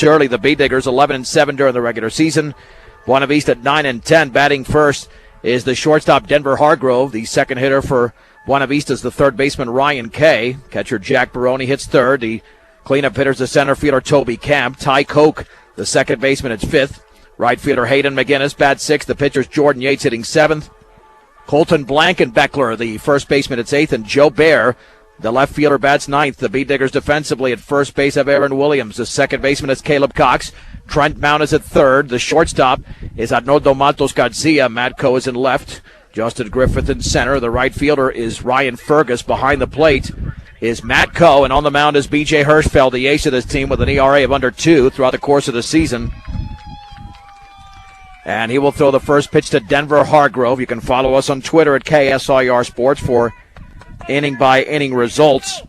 early. The B-Diggers 11-7 during the regular season. Buena Vista 9-10. Batting first is the shortstop Denver Hargrove. The second hitter for Buena Vista is the third baseman Ryan Kay. Catcher Jack Baroni hits third. The cleanup hitter's the center fielder Toby Camp. Ty Koch, the second baseman, at fifth. Right fielder Hayden McGinnis bats sixth. The pitcher's Jordan Yates hitting seventh. Colton Blankenbeckler, the first baseman, at eighth, and Joe Bear, the left fielder, bats ninth. The B-Diggers defensively at first base have Aaron Williams. The second baseman is Caleb Cox. Trent Mount is at third. The shortstop is Arnoldo Matos Garcia. Matt Coe is in left. Justin Griffith in center. The right fielder is Ryan Fergus. Behind the plate is Matt Coe, and on the mound is B.J. Hirschfeld, the ace of this team, with an ERA of under 2 throughout the course of the season. And he will throw the first pitch to Denver Hargrove. You can follow us on Twitter at KSIR Sports for inning-by-inning results.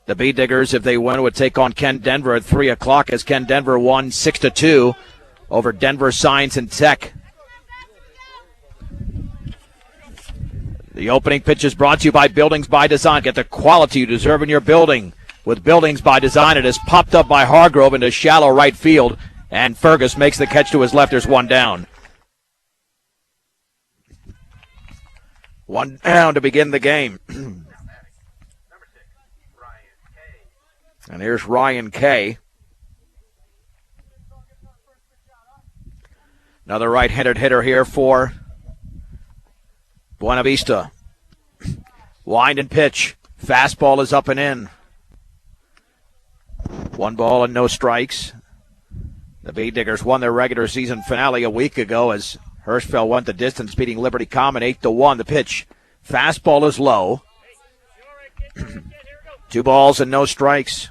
The B-Diggers, if they win, would take on Ken Denver at 3 o'clock as Ken Denver won 6-2 over Denver Science and Tech. The opening pitch is brought to you by Buildings by Design. Get the quality you deserve in your building. With Buildings by Design, it is popped up by Hargrove into shallow right field, and Fergus makes the catch to his left. There's one down. One down to begin the game. And here's Ryan Kay. Another right-handed hitter here for Buena Vista. Wind and pitch. Fastball is up and in. 1 ball and no strikes. The B-Diggers won their regular season finale a week ago as Hirschfeld went the distance, beating Liberty Common 8-1. The pitch. Fastball is low. 2 balls and no strikes.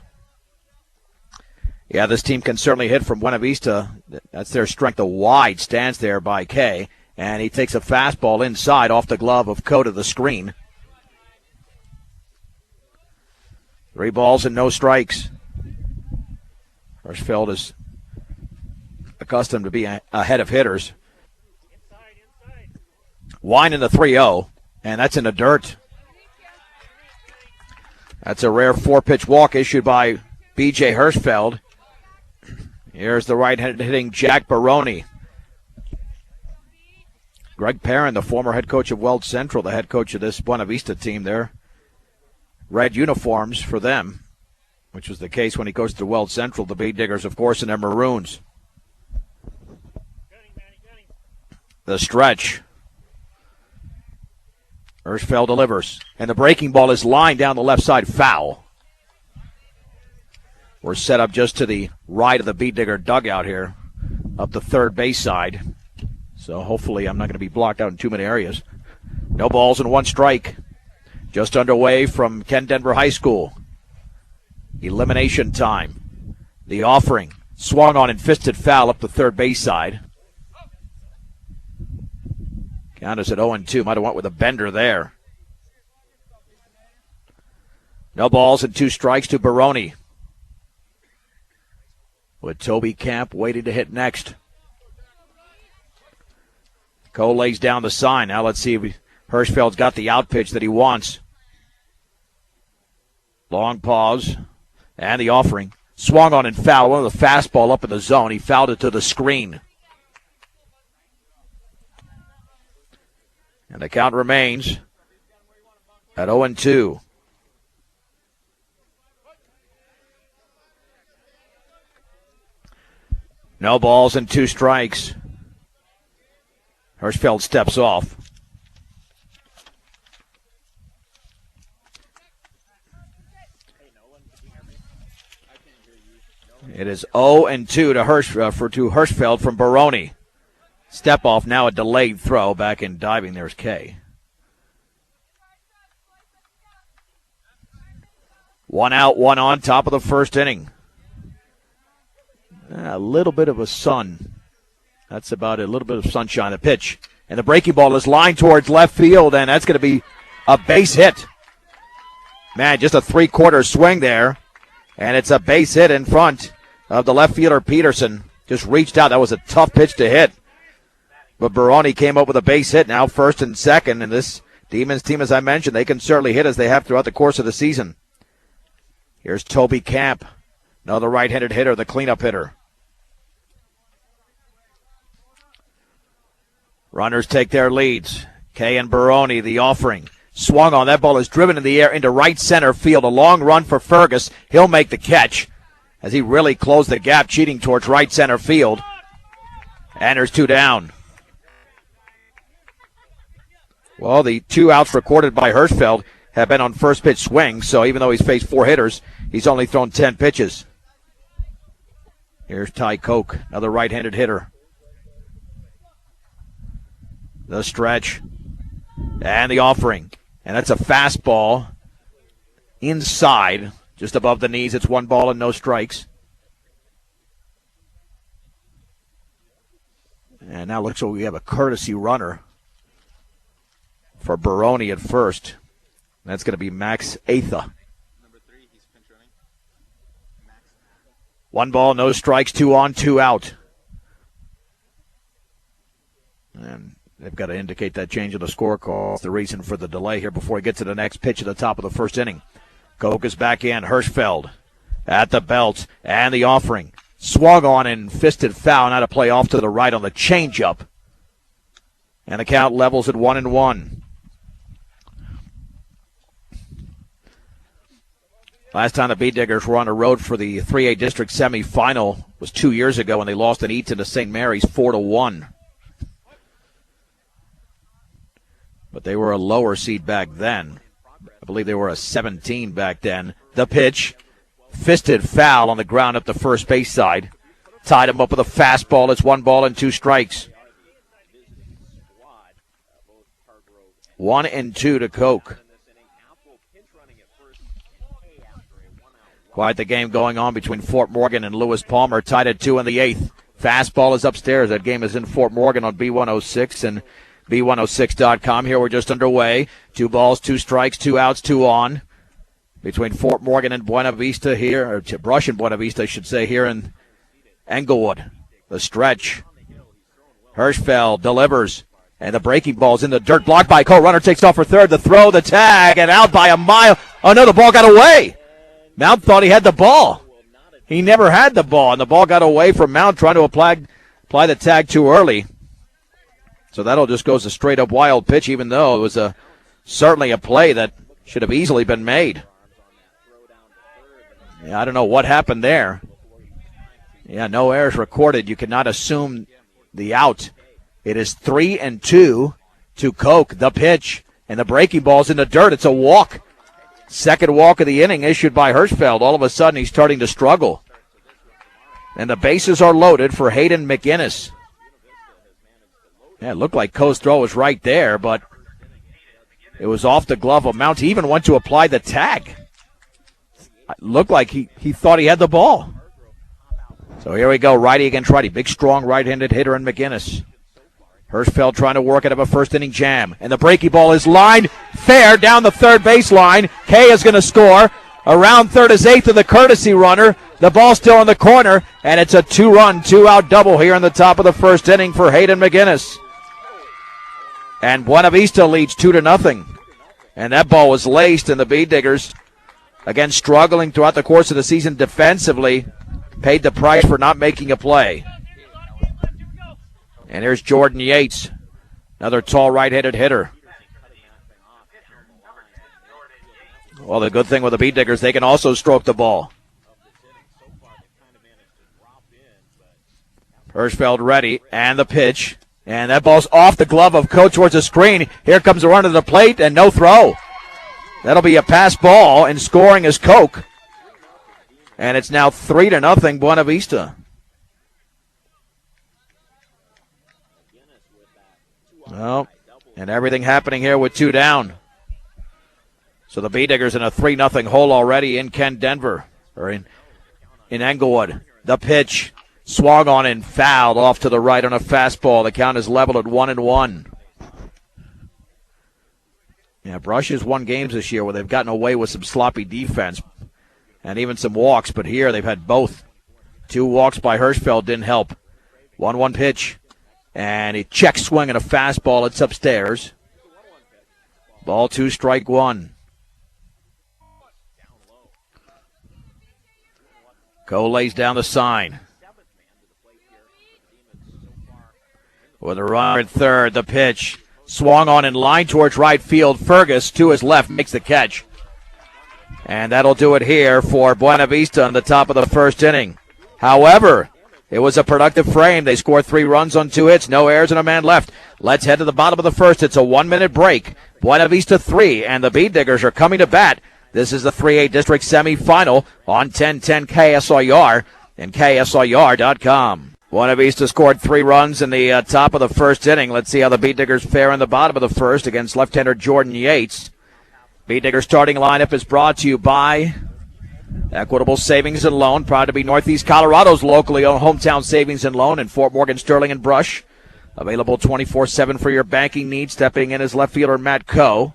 Yeah, this team can certainly hit from Buena Vista. That's their strength. A wide stance there by Kay. And he takes a fastball inside off the glove of Coe to the screen. 3 balls and no strikes. Hirschfeld is accustomed to be ahead of hitters. Wine in the 3-0, and that's in the dirt. That's a rare 4-pitch walk issued by B.J. Hirschfeld. Here's the right-handed hitting Jack Baroni. Greg Perrin, the former head coach of Weld Central, the head coach of this Buena Vista team there. Red uniforms for them, which was the case when he coached to Weld Central. The B-Diggers, of course, in their maroons. The stretch. Hirschfeld delivers, and the breaking ball is lined down the left side, foul. We're set up just to the right of the B-Digger dugout here, up the third base side. So hopefully I'm not going to be blocked out in too many areas. No balls and 1 strike. Just underway from Ken Denver High School. Elimination time. The offering swung on and fisted foul up the third base side. Count is at 0-2. Might have went with a bender there. No balls and 2 strikes to Baroni. With Toby Camp waiting to hit next. Cole lays down the sign. Now let's see if Hirschfeld's got the out pitch that he wants. Long pause. And the offering. Swung on and fouled. One of the fastball up in the zone. He fouled it to the screen. And the count remains at 0-2. No balls and 2 strikes. Hirschfeld steps off. It is 0-2 to Hirschfeld from Baroni. Step off, now a delayed throw. Back in diving, there's Kay. 1 out, 1 on, top of the first inning. A little bit of a sun. That's about it. A little bit of sunshine. The pitch. And the breaking ball is lined towards left field, and that's going to be a base hit. Man, just a 3/4 swing there. And it's a base hit in front of the left fielder, Peterson. Just reached out. That was a tough pitch to hit. But Baroni came up with a base hit, now first and second. And this Demons team, as I mentioned, they can certainly hit as they have throughout the course of the season. Here's Toby Camp. Another right-handed hitter, the cleanup hitter. Runners take their leads. Kay and Baroni, the offering. Swung on. That ball is driven in the air into right center field. A long run for Fergus. He'll make the catch as he really closed the gap, cheating towards right center field. And there's 2 down. Well, the 2 outs recorded by Hirschfeld have been on first pitch swing, so even though he's faced 4 hitters, he's only thrown 10 pitches. Here's Ty Koch, another right-handed hitter. The stretch and the offering. And that's a fastball inside, just above the knees. It's 1 ball and no strikes. And now looks like we have a courtesy runner for Baroni at first. That's going to be Max Atha. Number 3, he's pinch running. Max. 1 ball, no strikes, 2 on, 2 out. And they've got to indicate that change in the score call. That's the reason for the delay here before we get to the next pitch at the top of the first inning. Koch is back in. Hirschfeld at the belt and the offering. Swung on and fisted foul. Now to play off to the right on the changeup. And the count levels at 1-1. Last time the Bee Diggers were on the road for the 3A District semifinal was 2 years ago when they lost in Eaton to St. Mary's 4-1. But they were a lower seed back then. I believe they were a 17 back then. The pitch, fisted foul on the ground up the first base side. Tied him up with a fastball. It's 1 ball and 2 strikes. 1-2 to Koch. Quite the game going on between Fort Morgan and Lewis Palmer. Tied at 2 in the 8th. Fastball is upstairs. That game is in Fort Morgan on B106 and B106.com. Here we're just underway. 2 balls, 2 strikes, 2 outs, 2 on. Between Fort Morgan and Buena Vista here, or Brush and Buena Vista, I should say, here in Englewood. The stretch. Hirschfeld delivers. And the breaking ball's in the dirt. Blocked by Cole. Runner takes off for third. The throw, the tag, and out by a mile. Oh, no, the ball got away. Mount thought he had the ball. He never had the ball, and the ball got away from Mount trying to apply the tag too early. So that'll just go as a straight-up wild pitch, even though it was certainly a play that should have easily been made. Yeah, I don't know what happened there. Yeah, no errors recorded. You cannot assume the out. It is 3-2 to Koch. The pitch, and the breaking ball's in the dirt. It's a walk. Second walk of the inning issued by Hirschfeld. All of a sudden, he's starting to struggle. And the bases are loaded for Hayden McInnes. Yeah, it looked like Koch's throw was right there, but it was off the glove of Mount. He even went to apply the tag. It looked like he thought he had the ball. So here we go, righty against righty. Big, strong right-handed hitter in McInnes. Hirschfeld trying to work out of a first-inning jam. And the breaking ball is lined fair down the third baseline. Kay is going to score. Around third is 8th of the courtesy runner. The ball's still in the corner, and it's a 2-run, 2-out double here in the top of the first inning for Hayden McInnes. And Buena Vista leads 2-0. And that ball was laced, and the Bee Diggers, again struggling throughout the course of the season defensively, paid the price for not making a play. And here's Jordan Yates, another tall right-handed hitter. Well, the good thing with the Bee Diggers, they can also stroke the ball. Hirschfeld ready, and the pitch. And that ball's off the glove of Koch towards the screen. Here comes the run to the plate, and no throw. That'll be a pass ball, and scoring is Koch. And it's now 3-0 Buena Vista. Well, and everything happening here with 2 down. So the Bee Diggers in a 3-0 hole already in Denver, or in Englewood. The pitch swung on and fouled off to the right on a fastball. The count is leveled at 1-1. Yeah, Brush has won games this year where they've gotten away with some sloppy defense and even some walks, but here they've had both. 2 walks by Hirschfeld didn't help. 1-1 pitch. And a check swing and a fastball. It's upstairs. Ball 2, strike 1. Cole lays down the sign. With a runner at third, the pitch. Swung on in line towards right field. Fergus to his left makes the catch. And that'll do it here for Buena Vista on the top of the first inning. However, it was a productive frame. They scored 3 runs on 2 hits, no errors, and a man left. Let's head to the bottom of the first. It's a 1-minute break. Buena Vista 3, and the Bead Diggers are coming to bat. This is the 3A District semifinal on 1010 KSIR and KSIR.com. Buena Vista scored 3 runs in the top of the first inning. Let's see how the Bead Diggers fare in the bottom of the first against left-hander Jordan Yates. Bead Diggers starting lineup is brought to you by Equitable Savings and Loan, proud to be Northeast Colorado's locally owned hometown savings and loan in Fort Morgan, Sterling, and Brush. Available 24/7 for your banking needs. Stepping in as left fielder Matt Coe.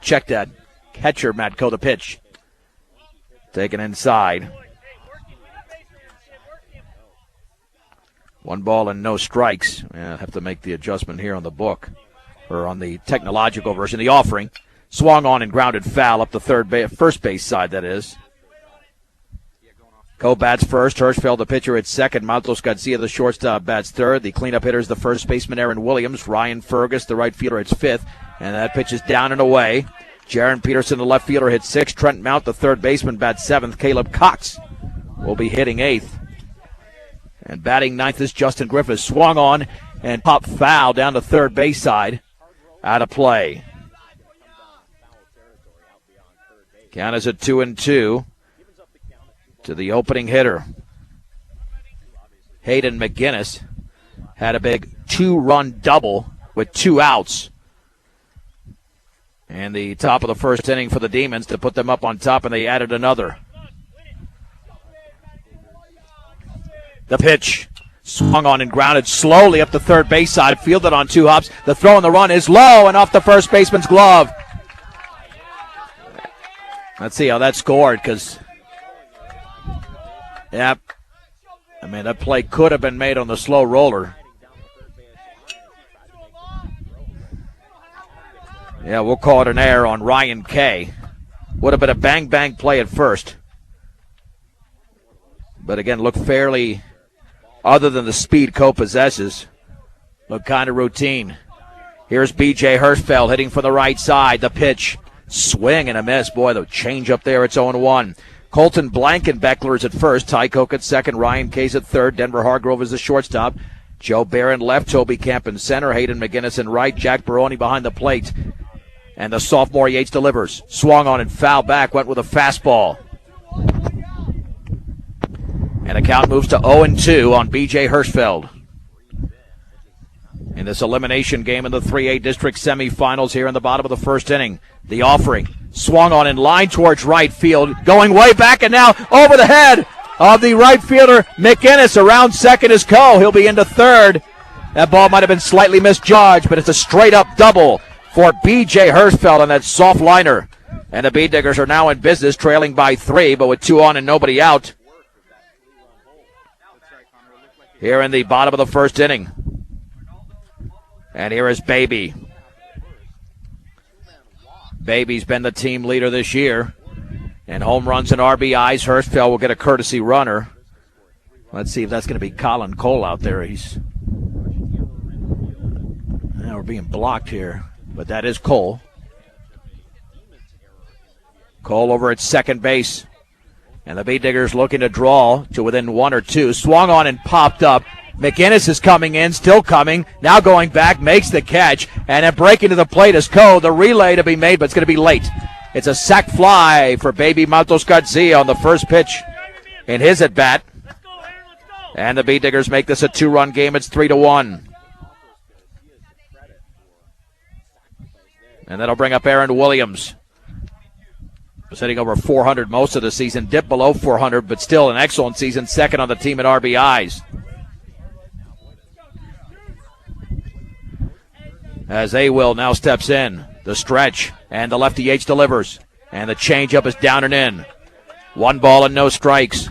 Check that. Catcher Matt Coe, the pitch. Taken inside. 1 ball and no strikes. I have to make the adjustment here on the book, or on the technological version. The offering. Swung on and grounded foul up the first base side, that is. Coe bats first. Hirschfeld, the pitcher, at second. Matos Garcia, the shortstop, bats third. The cleanup hitter is the first baseman, Aaron Williams. Ryan Fergus, the right fielder, hits fifth. And that pitch is down and away. Jaron Peterson, the left fielder, hits sixth. Trent Mount, the third baseman, bats seventh. Caleb Cox will be hitting eighth. And batting ninth is Justin Griffiths. Swung on and popped foul down the third base side. Out of play. Count is at 2-2 to the opening hitter. Hayden McGinnis had a big 2-run double with 2 outs. And the top of the first inning for the Demons to put them up on top, and they added another. The pitch. Swung on and grounded slowly up the third base side, fielded on 2 hops. The throw and the run is low and off the first baseman's glove. Let's see how that scored, because, yeah, I mean, that play could have been made on the slow roller. Yeah, we'll call it an error on Ryan Kay. Would have been a bang-bang play at first. But again, look fairly, other than the speed Coe possesses, look kind of routine. Here's B.J. Hirschfeld hitting from the right side. The pitch. Swing and a miss. Boy, the change up there. It's 0-1. Colton Blankenbeckler is at first. Ty Koch at second. Ryan Case at third. Denver Hargrove is the shortstop. Joe Barron left. Toby Camp in center. Hayden McGinnis in right. Jack Baroni behind the plate. And the sophomore Yates delivers. Swung on and fouled back. Went with a fastball. And the count moves to 0-2 on B.J. Hirschfeld. In this elimination game in the 3A District semifinals here in the bottom of the first inning. The offering. Swung on in line towards right field. Going way back and now over the head of the right fielder McInnes. Around second is Coe. He'll be into third. That ball might have been slightly misjudged, but it's a straight-up double for B.J. Hirschfeld on that soft liner. And the Bead Diggers are now in business, trailing by 3, but with 2 on and nobody out. Here in the bottom of the first inning. And here is Baby. Baby's been the team leader this year. And home runs and RBIs. Hirschfeld will get a courtesy runner. Let's see if that's going to be Colin Cole out there. We're being blocked here. But that is Cole. Cole over at second base. And the Bead Diggers looking to draw to within 1 or 2. Swung on and popped up. McInnes is coming in, still coming, now going back, makes the catch, and then breaking to the plate is Coe. The relay to be made, but it's going to be late. It's a sac fly for baby Matos Garcia on the first pitch in his at-bat. And the Bead Diggers make this a 2-run game. It's 3-1. And that'll bring up Aaron Williams. Was hitting over 400 most of the season, dipped below 400, but still an excellent season, second on the team in RBIs. As A-Will now steps in. The stretch, and the lefty H delivers. And the changeup is down and in. 1 ball and no strikes.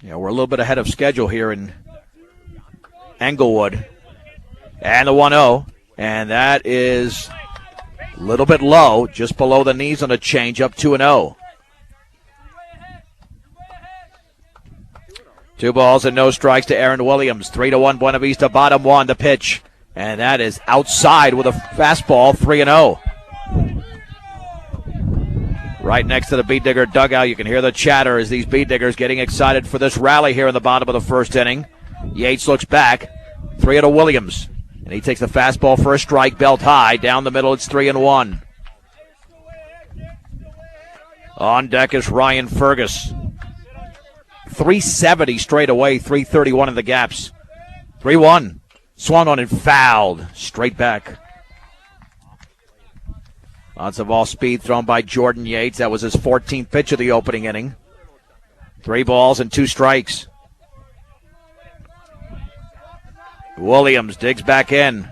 Yeah, we're a little bit ahead of schedule here in Englewood. And the 1-0. And that is a little bit low, just below the knees on a changeup, 2-0. 2 balls and no strikes to Aaron Williams. 3-1 Buena Vista, bottom 1, the pitch. And that is outside with a fastball, 3-0. Right next to the Beat Digger dugout, you can hear the chatter as these Beat Diggers getting excited for this rally here in the bottom of the first inning. Yates looks back, 3-0 Williams. And he takes the fastball for a strike, belt high. Down the middle, it's 3-1. On deck is Ryan Fergus. 370 straight away, 331 in the gaps. 3-1. Swung on and fouled. Straight back. Lots of off-speed thrown by Jordan Yates. That was his 14th pitch of the opening inning. 3 balls and 2 strikes. Williams digs back in.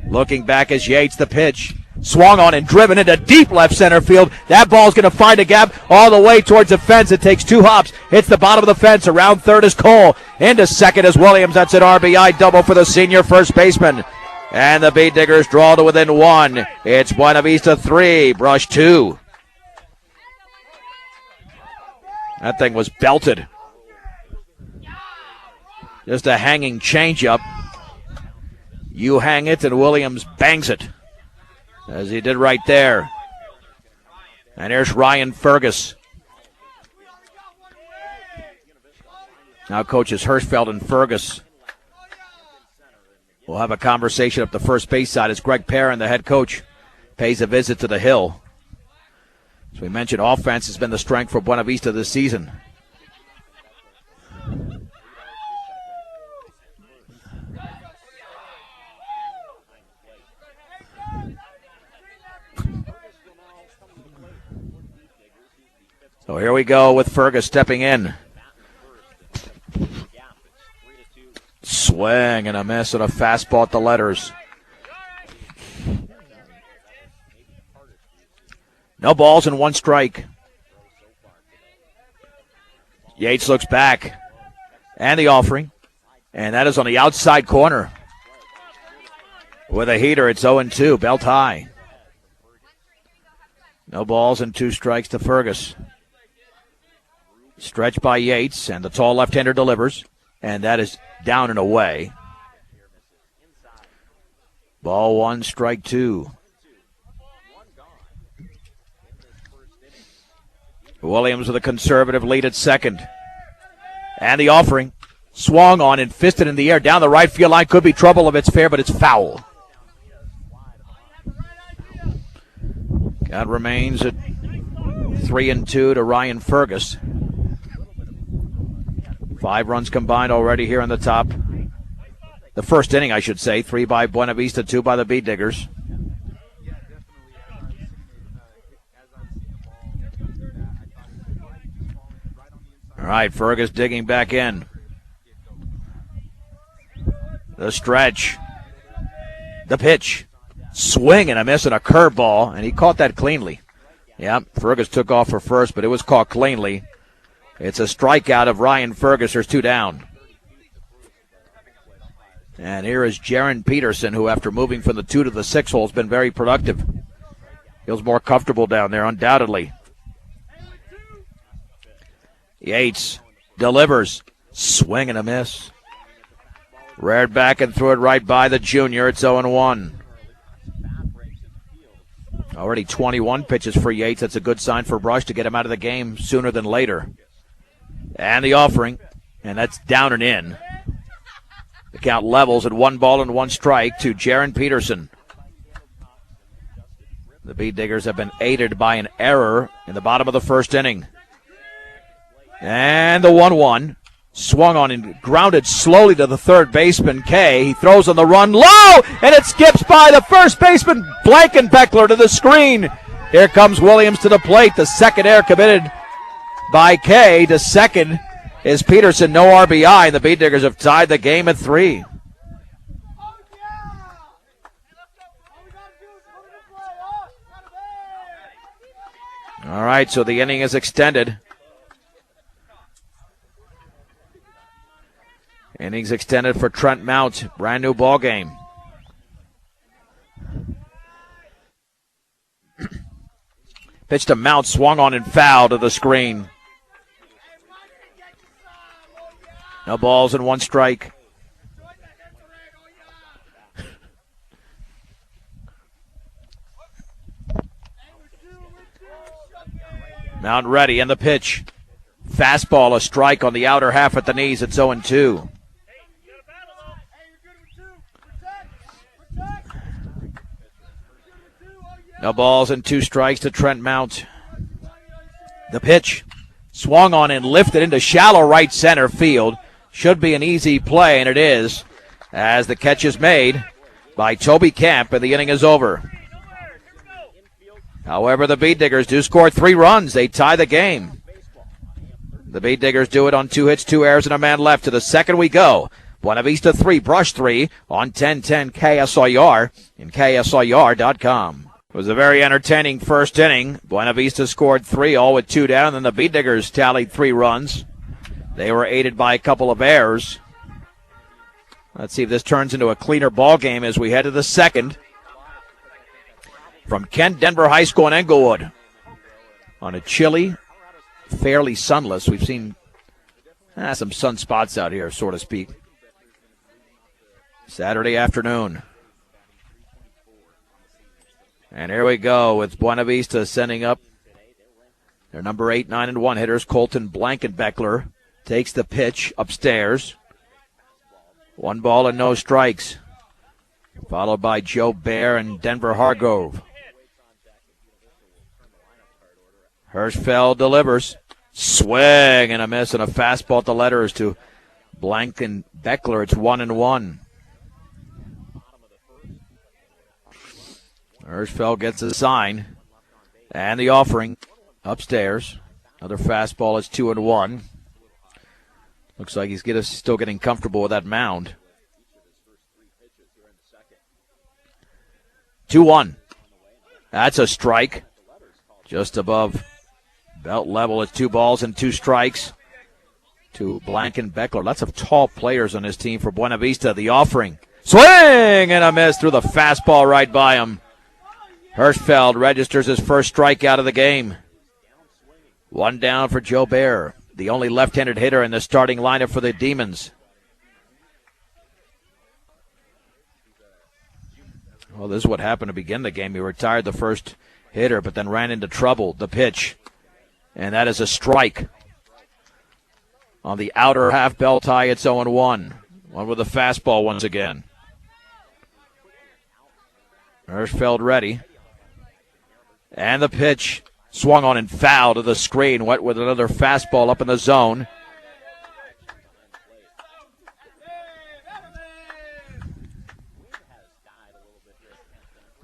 Looking back as Yates, the pitch. Swung on and driven into deep left center field. That ball's going to find a gap all the way towards the fence. It takes 2 hops. Hits the bottom of the fence. Around third is Cole. Into second is Williams. That's an RBI double for the senior first baseman. And the Beat Diggers draw to within 1. It's Buena Vista 3, Brush 2. That thing was belted. Just a hanging changeup. You hang it and Williams bangs it, as he did right there. And here's Ryan Fergus. Now coaches Hirschfeld and Fergus. We'll have a conversation up the first base side as Greg Perrin, the head coach, pays a visit to the hill. As we mentioned, offense has been the strength for Buena Vista this season. So here we go with Fergus stepping in. Swing and a miss and a fastball at the letters. No balls and 1 strike. Yates looks back. And the offering. And that is on the outside corner. With a heater, it's 0-2, belt high. No balls and 2 strikes to Fergus. Stretch by Yates, and the tall left-hander delivers. And that is down and away. Ball 1, strike 2. Williams with a conservative lead at second. And the offering. Swung on and fisted in the air. Down the right field line. Could be trouble if it's fair, but it's foul. Count remains at 3-2 to Ryan Fergus. 5 runs combined already here on the top. The first inning, I should say. 3 by Buena Vista, 2 by the Beat Diggers. All right, Fergus digging back in. The stretch. The pitch. Swing and a miss and a curveball, and he caught that cleanly. Yeah, Fergus took off for first, but it was caught cleanly. It's a strikeout of Ryan Fergus. There's 2 down. And here is Jaron Peterson, who after moving from the 2 to the 6 hole has been very productive. Feels more comfortable down there, undoubtedly. Yates delivers. Swing and a miss. Reared back and threw it right by the junior. It's 0-1. Already 21 pitches for Yates. That's a good sign for Brush to get him out of the game sooner than later. And the offering, and that's down and in. The count levels at 1 ball and 1 strike to Jaron Peterson. The Beat Diggers have been aided by an error in the bottom of the first inning. And the 1-1. Swung on and grounded slowly to the third baseman, Kay. He throws on the run low, and it skips by the first baseman, Blankenbeckler, to the screen. Here comes Williams to the plate. The second error committed by Kay. To second is Peterson, no RBI. The Beat Diggers have tied the game at 3. All right, so the inning is extended. Innings extended for Trent Mount. Brand new ball game. Pitch to Mount, swung on and foul to the screen. No balls and one strike. Mound ready, and the pitch. Fastball, a strike on the outer half at the knees. It's 0-2. No balls and two strikes to Trent Mount. The pitch. Swung on and lifted into shallow right center field. Should be an easy play, and it is, as the catch is made by Toby Camp, and the inning is over. However, the Beat Diggers do score 3 runs. They tie the game. The Beat Diggers do it on 2 hits, 2 errors, and a man left. To the second we go. Buena Vista 3, Brush 3 on 1010 KSIR and KSIR.com. It was a very entertaining first inning. Buena Vista scored 3, all with 2 down, and then the Beat Diggers tallied 3 runs. They were aided by a couple of errors. Let's see if this turns into a cleaner ball game as we head to the second. From Kent Denver High School in Englewood. On a chilly, fairly sunless. We've seen some sun spots out here, so to speak. Saturday afternoon. And here we go with Buena Vista sending up their number 8, 9, and 1 hitters. Colton Blankenbeckler takes the pitch upstairs. 1 ball and no strikes. Followed by Joe Bear and Denver Hargrove. Hirschfeld delivers. Swing and a miss, and a fastball at the letters to Blankenbeckler. It's 1-1. Hirschfeld gets a sign. And the offering upstairs. Another fastball is 2-1. Looks like he's still getting comfortable with that mound. 2-1. That's a strike. Just above belt level. It's 2 balls and 2 strikes to Blankenbeckler. Lots of tall players on his team for Buena Vista. The offering. Swing and a miss through the fastball right by him. Hirschfeld registers his first strikeout of the game. 1 down for Joe Bear, the only left-handed hitter in the starting lineup for the Demons. Well, this is what happened to begin the game. He retired the first hitter, but then ran into trouble. The pitch, and that is a strike. On the outer half belt tie, it's 0-1. One with a fastball once again. Hirschfeld ready. And the pitch swung on and foul to the screen. Wet with another fastball up in the zone.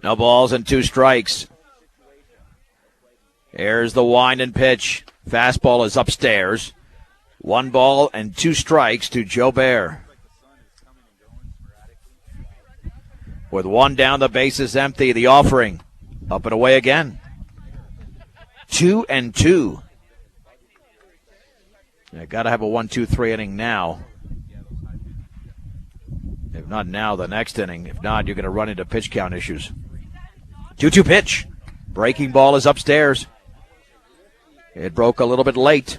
No balls and 2 strikes. Here's the wind and pitch. Fastball is upstairs. 1 ball and 2 strikes to Joe Bear. With 1 down, the base is empty. The offering. Up and away again. 2-2. Got to have a 1-2-3 inning now. If not now, the next inning. If not, you're going to run into pitch count issues. 2-2 pitch. Breaking ball is upstairs. It broke a little bit late.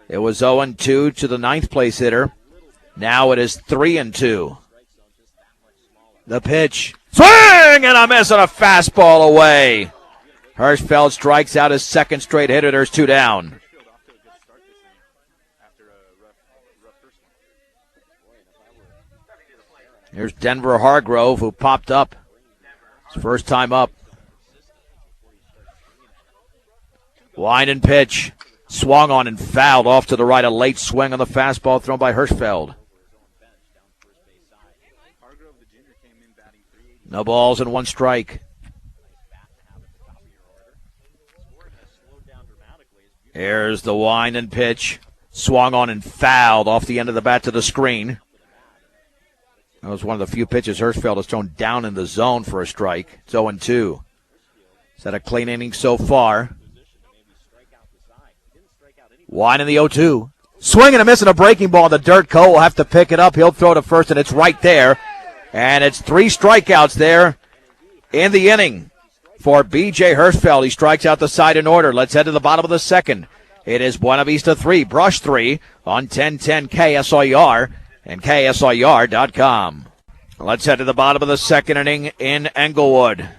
It was 0-2 to the 9th place hitter. Now it is 3-2. The pitch. Swing and a miss on a fastball away. Hirschfeld strikes out his second straight hitter. There's 2 down. Here's Denver Hargrove, who popped up. His first time up. Line and pitch. Swung on and fouled off to the right. A late swing on the fastball thrown by Hirschfeld. No balls and 1 strike. Here's the wind and pitch. Swung on and fouled off the end of the bat to the screen. That was one of the few pitches Hirschfeld has thrown down in the zone for a strike. It's 0-2. Is that a clean inning so far? Wind in the 0-2. Swing and a miss and a breaking ball in the dirt. Cole will have to pick it up. He'll throw to first, and it's right there. And it's 3 strikeouts there in the inning for B.J. Hirschfeld. He strikes out the side in order. Let's head to the bottom of the second. It is Buena Vista 3, Brush 3 on 1010 KSIR and KSIR.com. Let's head to the bottom of the second inning in Englewood.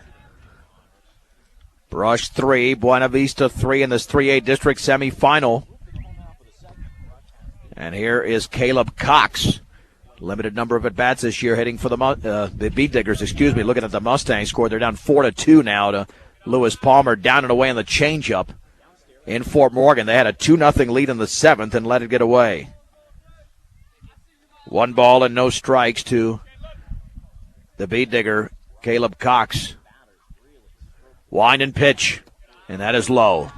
Brush 3, Buena Vista 3 in this 3A district semifinal. And here is Caleb Cox. Limited number of at-bats this year hitting for the Beat Diggers, looking at the Mustangs score. They're down 4-2 now to Lewis Palmer, down and away on the changeup in Fort Morgan. They had a 2-0 lead in the seventh and let it get away. 1 ball and no strikes to the Beat Digger, Caleb Cox. Wind and pitch, and that is low.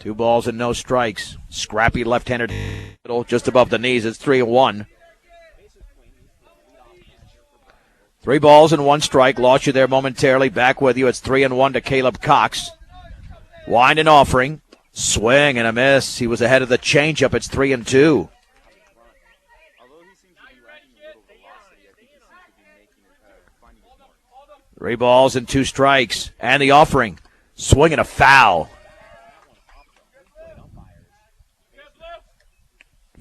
2 balls and no strikes. Scrappy left-handed just above the knees. It's 3-1. 3 balls and 1 strike. Lost you there momentarily. Back with you. It's 3-1 to Caleb Cox. Wind and offering. Swing and a miss. He was ahead of the changeup. It's 3-2. 3 balls and 2 strikes. And the offering. Swing and a foul.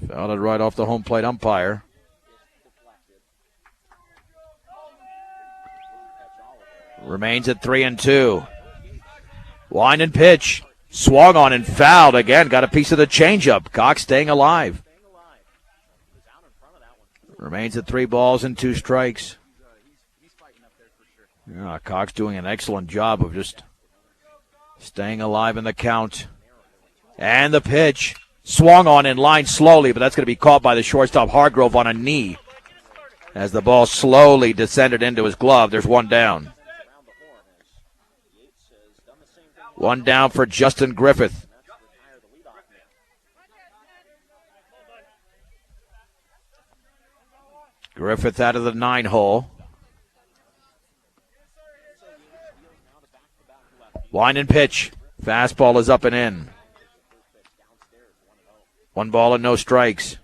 Fouled it right off the home plate umpire. Remains at 3-2. Wind and pitch. Swung on and fouled again. Got a piece of the changeup. Cox staying alive. Remains at 3 balls and 2 strikes. Yeah, Cox doing an excellent job of just staying alive in the count. And the pitch. Swung on in line slowly, but that's going to be caught by the shortstop Hargrove on a knee. As the ball slowly descended into his glove, there's 1 down. 1 down for Justin Griffith. Griffith out of the 9 hole. Wind and pitch. Fastball is up and in. 1 ball and no strikes.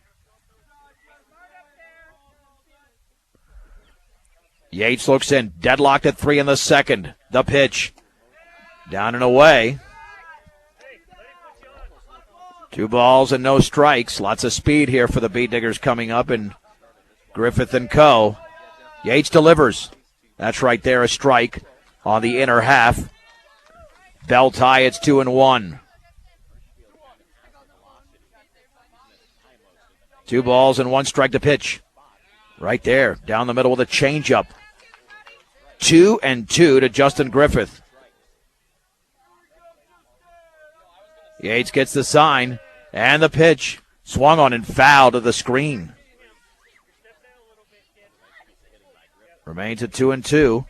Yates looks in. Deadlocked at 3 in the second. The pitch. Down and away. 2 balls and no strikes. Lots of speed here for the Beat Diggers coming up, and Griffith and co. Yates delivers. That's right there, a strike on the inner half. Bell tie, it's 2-1. 2 balls and 1 strike to pitch. Right there, down the middle with a changeup. 2-2 to Justin Griffith. Yates gets the sign, and the pitch. Swung on and fouled to the screen. Remains at 2-2.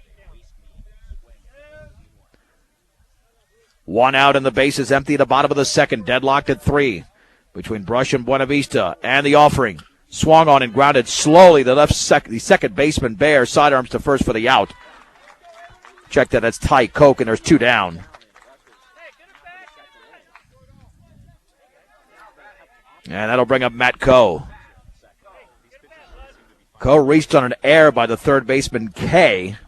1 out and the base is empty at the bottom of the second. Deadlocked at 3. Between Brush and Buena Vista, and the offering. Swung on and grounded slowly. The second baseman, Bear, sidearms to first for the out. Check that, that's Ty Koch, and there's 2 down. And that'll bring up Matt Coe. Coe reached on an error by the third baseman, Kay.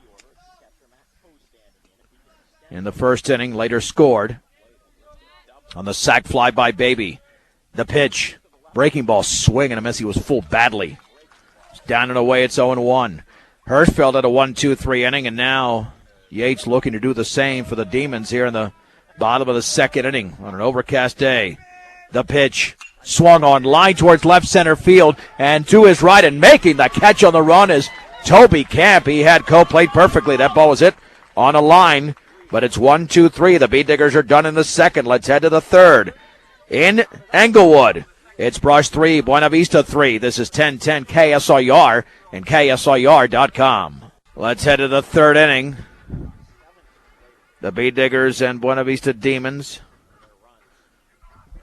In the first inning, later scored on the sac fly by Baby. The pitch, breaking ball, swing and a miss. He was full badly. It's down and away, it's 0-1. Hirschfeld at a 1-2-3 inning, and now Yates looking to do the same for the Demons here in the bottom of the second inning on an overcast day. The pitch, swung on, line towards left center field, and to his right, and making the catch on the run is Toby Camp. He had Coe played perfectly. That ball was hit on a line, but it's 1-2-3. The Beat Diggers are done in the second. Let's head to the third. In Englewood, it's Brush 3, Buena Vista 3. This is 1010 KSIR and KSIR.com. Let's head to the third inning. The Beat Diggers and Buena Vista Demons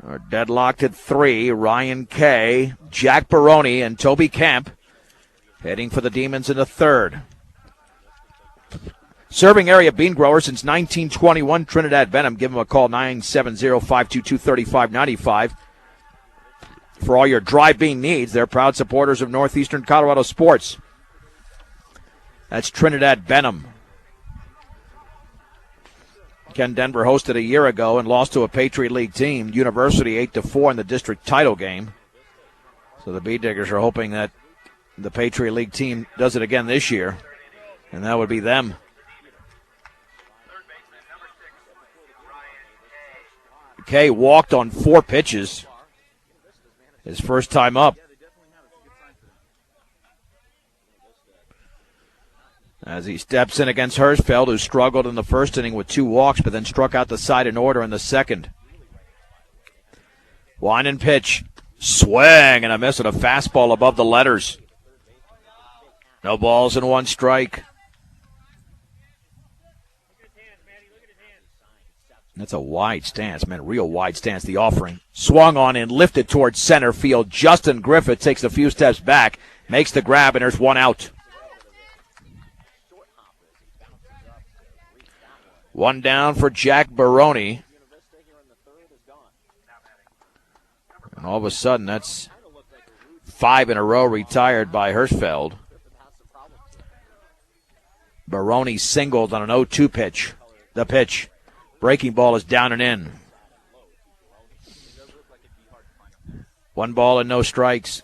are deadlocked at 3. Ryan Kay, Jack Baroni, and Toby Camp heading for the Demons in the third. Serving area bean grower since 1921, Trinidad Venom. Give them a call, 970-522-3595. For all your dry bean needs, they're proud supporters of Northeastern Colorado sports. That's Trinidad Venom. Ken Denver hosted a year ago and lost to a Patriot League team, University 8-4 in the district title game. So the Bee Diggers are hoping that the Patriot League team does it again this year, and that would be them. Kay walked on 4 pitches. His first time up. As he steps in against Hirschfeld, who struggled in the first inning with 2 walks, but then struck out the side in order in the second. Wind and pitch. Swing and a miss with a fastball above the letters. No balls and 1 strike. That's a wide stance, man, real wide stance, the offering. Swung on and lifted towards center field. Justin Griffith takes a few steps back, makes the grab, and there's 1 out. 1 down for Jack Baroni. And all of a sudden, that's 5 in a row retired by Hirschfeld. Baroni singled on an 0-2 pitch. The pitch. Breaking ball is down and in. 1 ball and no strikes.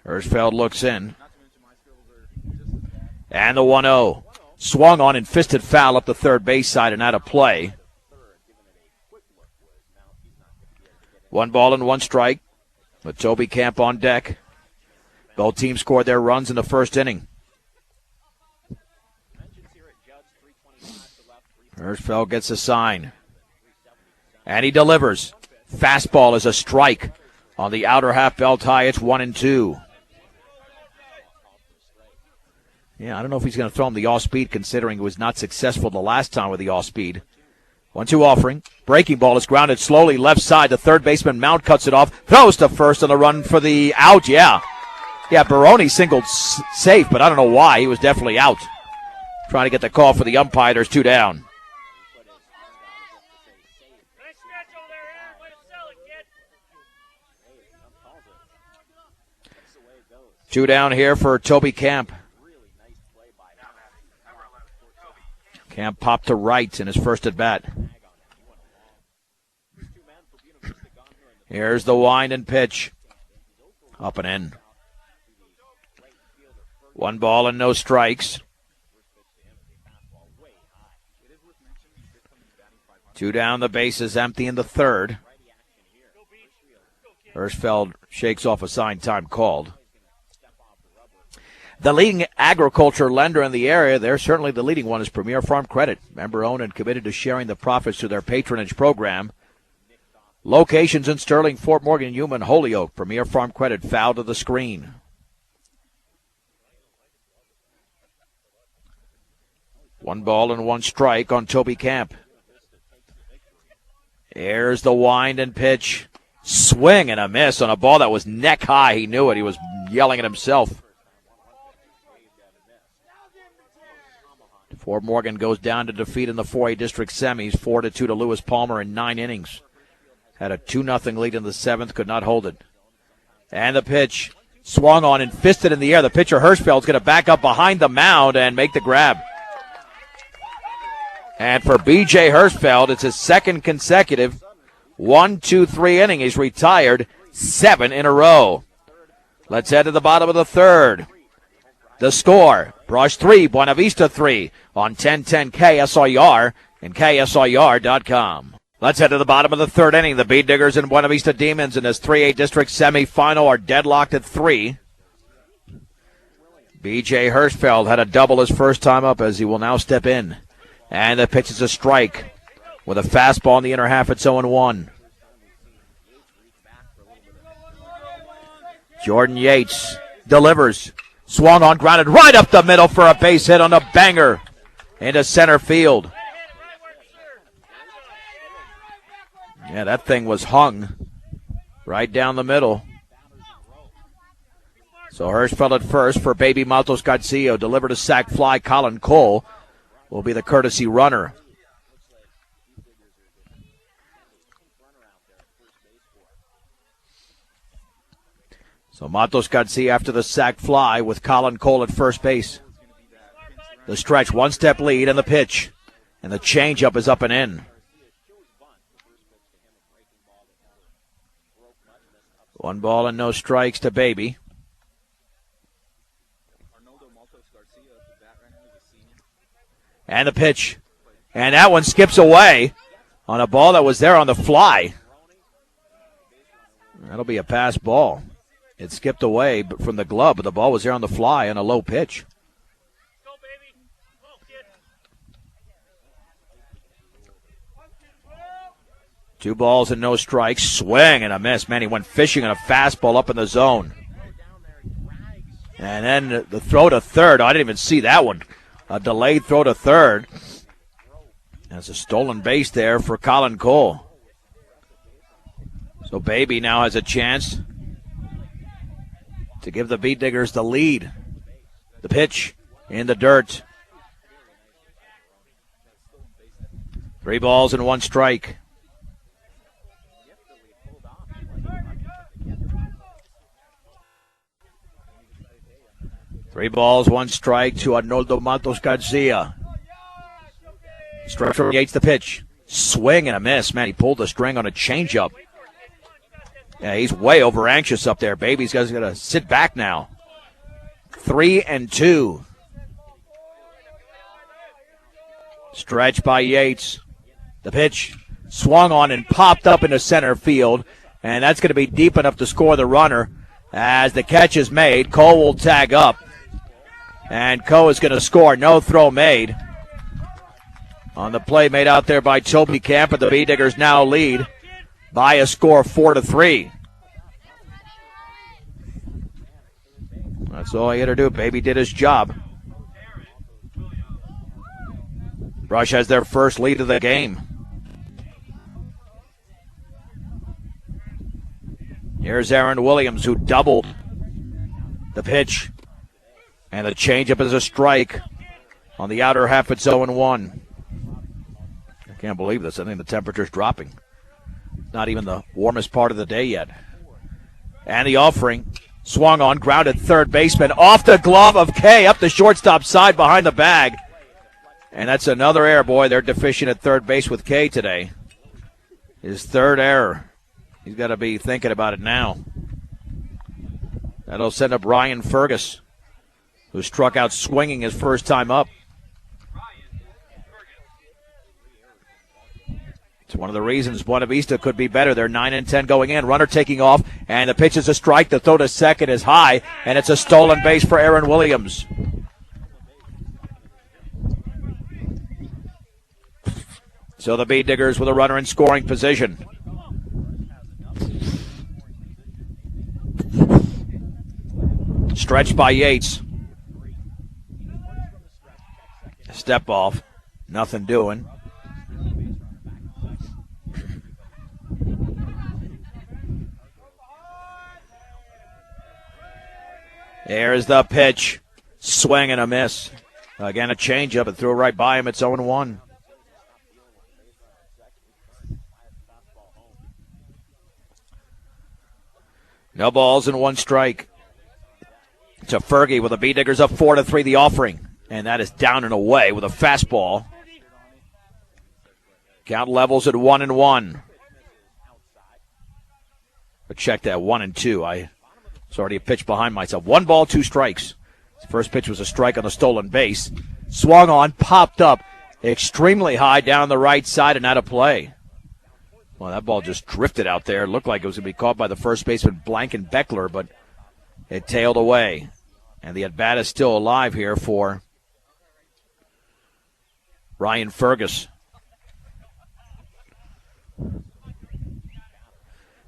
Hirschfeld looks in. And the 1-0. Swung on and fisted foul up the third base side and out of play. 1 ball and 1 strike. With Toby Camp on deck. Both teams scored their runs in the first inning. Hirschfeld gets a sign. And he delivers. Fastball is a strike. On the outer half belt high, it's 1-2. Yeah, I don't know if he's going to throw him the off-speed, considering he was not successful the last time with the off-speed. 1-2 offering. Breaking ball is grounded slowly left side. The third baseman Mount cuts it off. Throws to first on the run for the out. Yeah, Baroni singled safe, but I don't know why. He was definitely out. Trying to get the call for the umpire. There's 2 down. Two down here for Toby Camp. Camp popped to right in his first at bat. Here's the wind and pitch. Up and in. 1 ball and no strikes. 2 down, the base is empty in the third. Hirschfeld shakes off a signed time called. The leading agriculture lender in the area, they're certainly the leading one, is Premier Farm Credit. Member-owned and committed to sharing the profits through their patronage program. Locations in Sterling, Fort Morgan, Yuma, and Holyoke. Premier Farm Credit foul to the screen. One ball and 1 strike on Toby Camp. Here's the wind and pitch. Swing and a miss on a ball that was neck high. He knew it. He was yelling at himself. Fort Morgan goes down to defeat in the 4A district semis, 4-2 to Lewis Palmer in 9 innings. Had a 2-0 lead in the 7th, could not hold it. And the pitch swung on and fisted in the air. The pitcher Hirschfeld's going to back up behind the mound and make the grab. And for B.J. Hirschfeld, it's his second consecutive 1-2-3 inning. He's retired 7 in a row. Let's head to the bottom of the third. The score, Brush 3, Buena Vista 3 on 1010 KSIR and KSIR.com. Let's head to the bottom of the third inning. The Bee Diggers and Buena Vista Demons in this 3A district semifinal are deadlocked at 3. B.J. Hirschfeld had a double his first time up as he will now step in. And the pitch is a strike. With a fastball in the inner half, it's 0-1. Jordan Yates delivers. Swung on, grounded right up the middle for a base hit on a banger into center field. Yeah, that thing was hung right down the middle. So Hirschfeld at first for baby Matos Garcia. Delivered a sac fly. Colin Cole will be the courtesy runner. So Matos Garcia after the sac fly with Colin Cole at first base. The stretch, one-step lead, and the pitch. And the changeup is up and in. 1 ball and no strikes to Baby. And the pitch. And that one skips away on a ball that was there on the fly. That'll be a pass ball. It skipped away from the glove, but the ball was there on the fly on a low pitch. Go, baby. Go, kid. 2 balls and no strikes. Swing and a miss. Man, he went fishing on a fastball up in the zone. And then the throw to third. Oh, I didn't even see that one. A delayed throw to third. That's a stolen base there for Colin Cole. So Baby now has a chance to give the Beat Diggers the lead. The pitch in the dirt. 3 balls and 1 strike. Three balls, 1 strike to Arnoldo Matos Garcia. Strike from Yates, the pitch. Swing and a miss. Man, he pulled the string on a changeup. Yeah, he's way over anxious up there, baby. He's got to sit back now. 3-2. Stretch by Yates. The pitch swung on and popped up into center field. And that's going to be deep enough to score the runner. As the catch is made, Cole will tag up. And Cole is going to score. No throw made. On the play made out there by Toby Camp, but the Bee Diggers now lead by a score of 4-3. That's all he had to do. Baby did his job. Rush has their first lead of the game. Here's Aaron Williams, who doubled. The pitch. And the changeup is a strike. On the outer half, it's 0-1. I can't believe this. I think the temperature's dropping. Not even the warmest part of the day yet. And the offering. Swung on, grounded third baseman. Off the glove of Kay, up the shortstop side behind the bag. And that's another error, boy. They're deficient at third base with Kay today. His third error. He's got to be thinking about it now. That'll send up Ryan Fergus, who struck out swinging his first time up. It's one of the reasons Buena Vista could be better. They're 9-10 going in. Runner taking off, and the pitch is a strike. The throw to second is high, and it's a stolen base for Aaron Williams. So the Bee Diggers with a runner in scoring position. Stretched by Yates. Step off. Nothing doing. There's the pitch. Swing and a miss. Again, a changeup. It threw right by him. It's 0-1. No balls and 1 strike. To Fergie with the Bee Diggers up 4-3, the offering. And that is down and away with a fastball. Count levels at 1-1. But check that, 1-2. It's already a pitch behind myself. 1 ball, 2 strikes. His first pitch was a strike on the stolen base. Swung on, popped up extremely high down the right side and out of play. Well, that ball just drifted out there. It looked like it was going to be caught by the first baseman Blankenbeckler, but it tailed away. And the at-bat is still alive here for Ryan Fergus.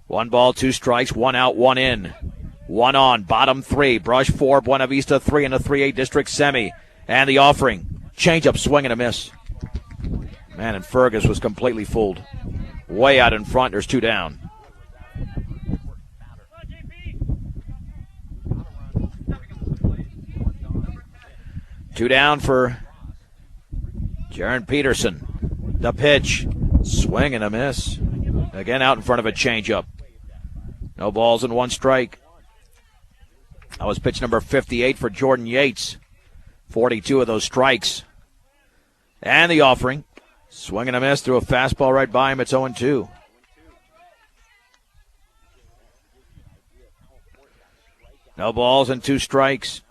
1 ball, 2 strikes, 1 out, 1 in. 1 on, bottom 3. Brush 4, Buena Vista 3 in the 3A district semi. And the offering. Change-up, swing and a miss. Man, and Fergus was completely fooled. Way out in front, there's 2 down. Two down for Jaron Peterson. The pitch. Swing and a miss. Again out in front of a changeup. No balls and 1 strike. That was pitch number 58 for Jordan Yates. 42 of those strikes. And the offering. Swing and a miss, threw a fastball right by him. It's 0-2. No balls and 2 strikes.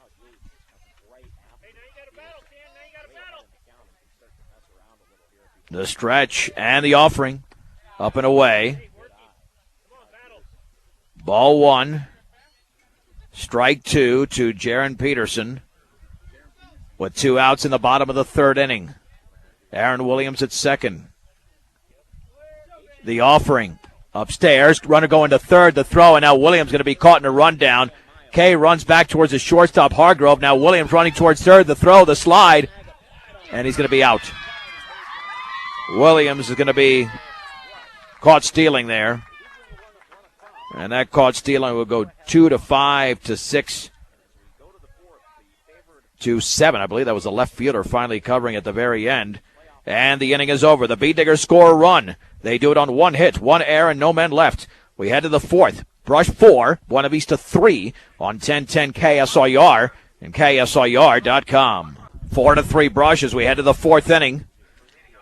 The stretch and the offering. Up and away. Ball 1. Strike 2 to Jaron Peterson. With 2 outs in the bottom of the 3rd inning. Aaron Williams at second. The offering. Upstairs. Runner going to third. The throw. And now Williams going to be caught in a rundown. Kay runs back towards the shortstop, Hargrove. Now Williams running towards third. The throw, the slide. And he's going to be out. Williams is going to be caught stealing there. And that caught stealing will go 2 to 5 to 6 to 7. I believe that was the left fielder finally covering at the very end. And the inning is over. The Bee Diggers score a run. They do it on 1 hit, 1 error, and no men left. We head to the 4th. Brush 4, Buena Vista 3 on 1010 KSIR and KSIR.com. 4-3 Brush as we head to the 4th inning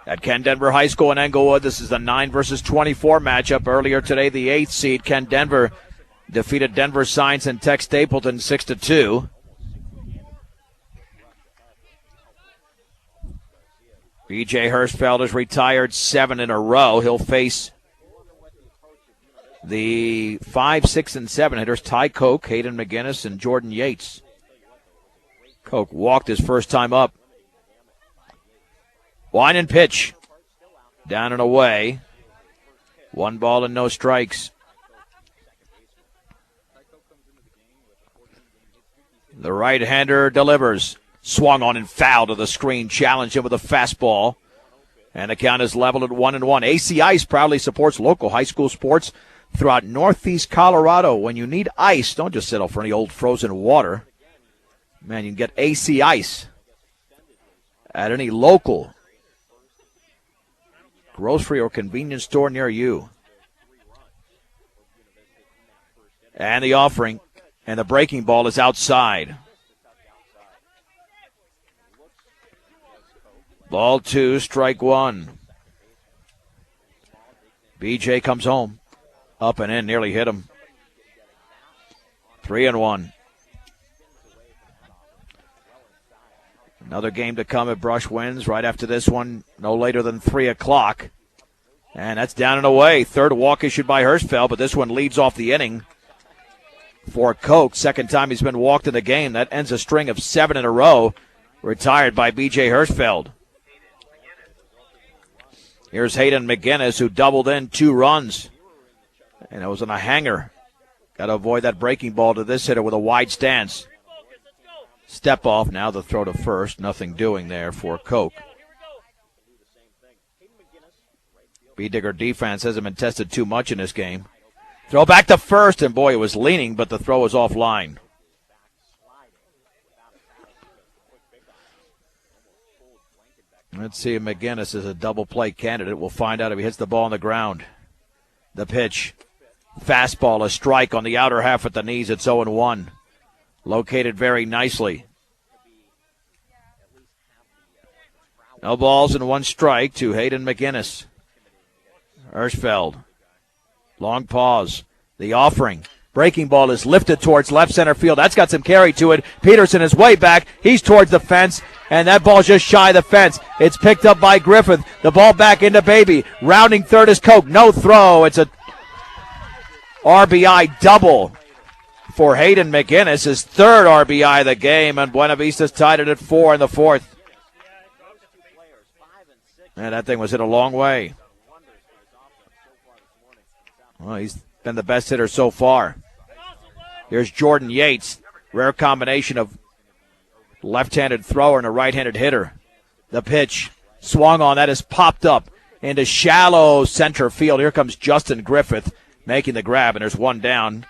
at Ken Denver High School in Englewood. This is the 9 versus 24 matchup. Earlier today, the 8th seed, Ken Denver, defeated Denver Science and Tech Stapleton 6-2. B.J. Hirschfeld has retired 7 in a row. He'll face the 5, 6, and 7 hitters, Ty Koch, Hayden McGinnis, and Jordan Yates. Koch walked his first time up. Wine and pitch. Down and away. 1 ball and no strikes. The right-hander delivers. Swung on and fouled to the screen. Challenged him with a fastball. And the count is leveled at 1-1. AC Ice proudly supports local high school sports throughout Northeast Colorado. When you need ice, don't just settle for any old frozen water. Man, you can get AC Ice at any local grocery or convenience store near you. And the offering, and the breaking ball is outside. Ball 2, strike 1. BJ comes home. Up and in, nearly hit him. 3-1. Another game to come if Brush wins. Right after this one, no later than 3 o'clock. And that's down and away. 3rd walk issued by Hirschfeld, but this one leads off the inning for Koch. 2nd time he's been walked in the game. That ends a string of 7 in a row, retired by B.J. Hirschfeld. Here's Hayden McGinnis, who doubled in 2 runs. And it was on a hanger. Got to avoid that breaking ball to this hitter with a wide stance. Step off, now the throw to first. Nothing doing there for Koch. B-Digger defense hasn't been tested too much in this game. Throw back to first, and boy, it was leaning, but the throw was offline. Let's see if McGinnis is a double play candidate. We'll find out if he hits the ball on the ground. The pitch. Fastball, a strike on the outer half at the knees. It's 0-1. Located very nicely. No balls and 1 strike to Hayden McGinnis. Hirschfeld. Long pause. The offering. Breaking ball is lifted towards left center field. That's got some carry to it. Peterson is way back. He's towards the fence, and that ball's just shy of the fence. It's picked up by Griffith. The ball back into Baby. Rounding third is Koch. No throw. It's a RBI double for Hayden McGinnis, his 3rd RBI of the game, and Buena Vista's tied it at 4 in the 4th. And that thing was hit a long way. Well, he's been the best hitter so far. Here's Jordan Yates. Rare combination of left-handed thrower and a right-handed hitter. The pitch swung on. That is popped up into shallow center field. Here comes Justin Griffith making the grab, and there's 1 down.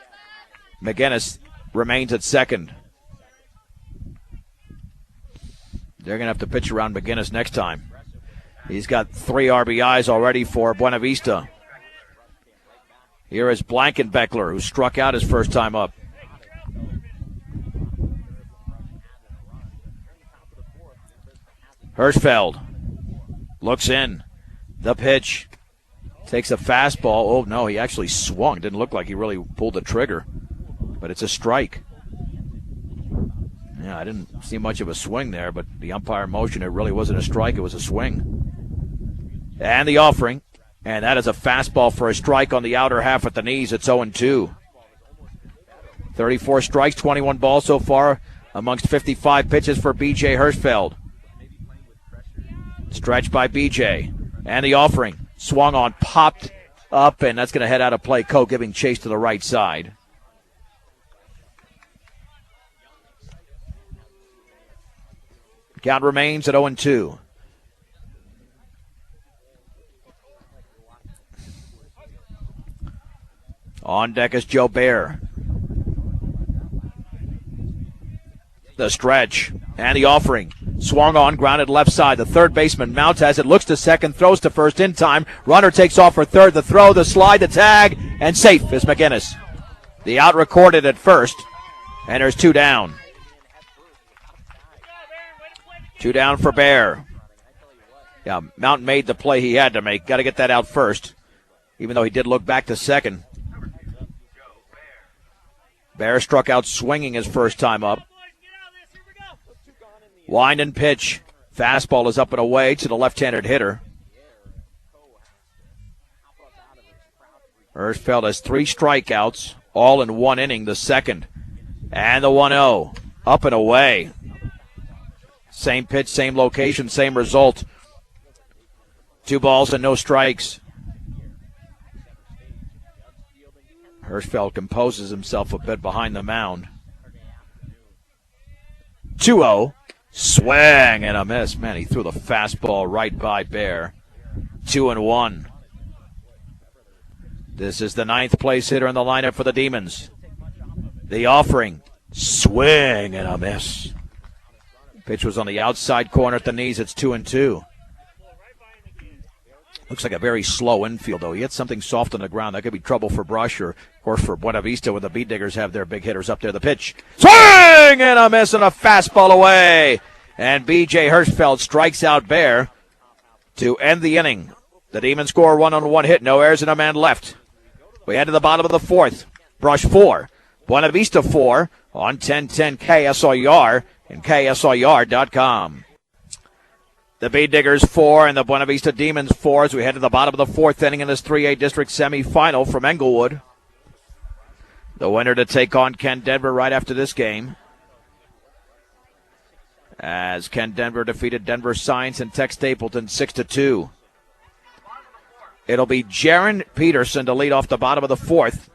McGinnis remains at second. They're going to have to pitch around McGinnis next time. He's got 3 RBIs already for Buena Vista. Here is Blankenbeckler, who struck out his first time up. Hirschfeld looks in. The pitch. Takes a fastball. Oh, no, he actually swung. Didn't look like he really pulled the trigger. But it's a strike. Yeah, I didn't see much of a swing there, but the umpire motion, it really wasn't a strike. It was a swing. And the offering. And that is a fastball for a strike on the outer half at the knees. It's 0-2. 34 strikes, 21 balls so far amongst 55 pitches for B.J. Hirschfeld. Stretched by B.J. And the offering. Swung on, popped up, and that's going to head out of play. Coe giving chase to the right side. Count remains at 0-2. On deck is Joe Bear. The stretch and the offering. Swung on, grounded left side. The third baseman mounts as it looks to second, throws to first in time. Runner takes off for third. The throw, the slide, the tag, and safe is McInnes. The out recorded at first, and there's 2 down. 2 down for Bear. Yeah, Mountain made the play he had to make. Got to get that out first, even though he did look back to second. Bear struck out swinging his first time up. Wind and pitch. Fastball is up and away to the left-handed hitter. Hirschfeld has 3 strikeouts, all in 1 inning, the second. And the 1-0. Up and away. Same pitch, same location, same result. 2 balls and no strikes. Hirschfeld composes himself a bit behind the mound. 2-0. Swing and a miss. Man, he threw the fastball right by Bear. 2-1. This is the 9th place hitter in the lineup for the Demons. The offering. Swing and a miss. Pitch was on the outside corner at the knees. It's 2-2. Looks like a very slow infield, though. He hit something soft on the ground. That could be trouble for Brush or, of course, for Buena Vista when the Beat Diggers have their big hitters up there. The pitch. Swing and a miss and a fastball away. And B.J. Hirschfeld strikes out Bear to end the inning. The Demons score 1-on-1 hit. No errors and a man left. We head to the bottom of the 4th. Brush 4. Buena Vista 4 on 1010 KSLR and KSLR.com. The Beat Diggers 4 and the Buena Vista Demons 4 as we head to the bottom of the 4th inning in this 3A district semifinal from Englewood. The winner to take on Ken Denver right after this game, as Ken Denver defeated Denver Science and Tech Stapleton 6-2. It'll be Jaron Peterson to lead off the bottom of the 4th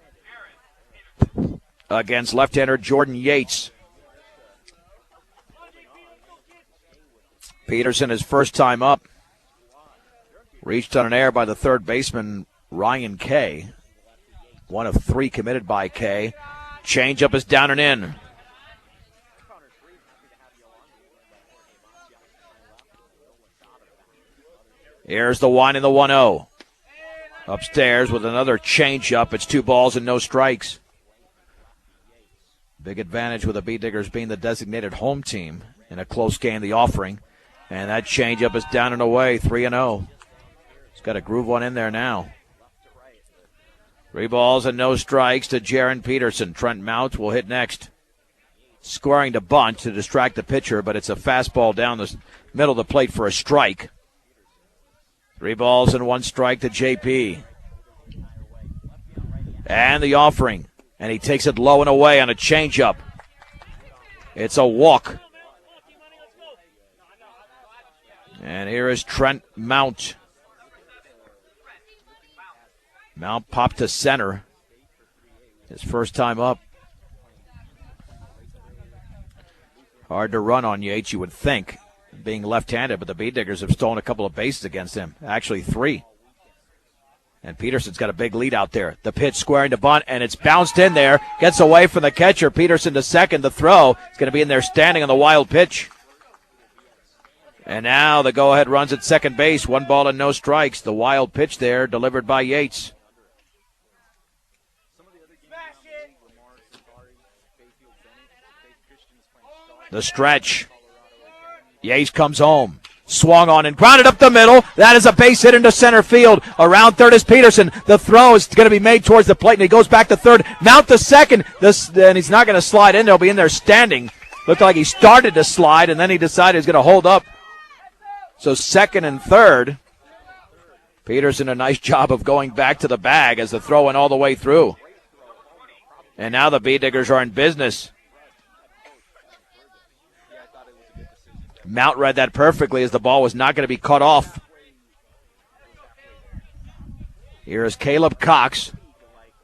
against left-hander Jordan Yates. Peterson, his first time up, reached on an error by the third baseman Ryan Kay. 1 of 3 committed by Kay. Changeup is down and in. Here's the 1 and the 1-0. Upstairs with another changeup. It's 2 balls and no strikes. Big advantage with the Beat Diggers being the designated home team in a close game, the offering. And that changeup is down and away, 3-0. He's got a groove one in there now. 3 balls and no strikes to Jaron Peterson. Trent Mount will hit next. Scoring to bunt to distract the pitcher, but it's a fastball down the middle of the plate for a strike. 3 balls and 1 strike to JP. And the offering. And he takes it low and away on a changeup. It's a walk. And here is Trent Mount. Mount popped to center. His first time up. Hard to run on Yates, you would think, being left-handed, but the Beat Diggers have stolen a couple of bases against him. Actually, 3. And Peterson's got a big lead out there. The pitch squaring to bunt, and it's bounced in there. Gets away from the catcher. Peterson to second. The throw is going to be in there standing on the wild pitch. And now the go-ahead runs at second base. 1 ball and no strikes. The wild pitch there delivered by Yates. The stretch. Yates comes home. Swung on and grounded up the middle. That is a base hit into center field. Around third is Peterson. The throw is going to be made towards the plate, and he goes back to third. Mount to second. And he's not going to slide in. He'll be in there standing. Looked like he started to slide, and then he decided he's going to hold up. So second and third. Peterson, a nice job of going back to the bag as the throw went all the way through. And now the B-Diggers are in business. Mount read that perfectly as the ball was not going to be cut off. Here is Caleb Cox,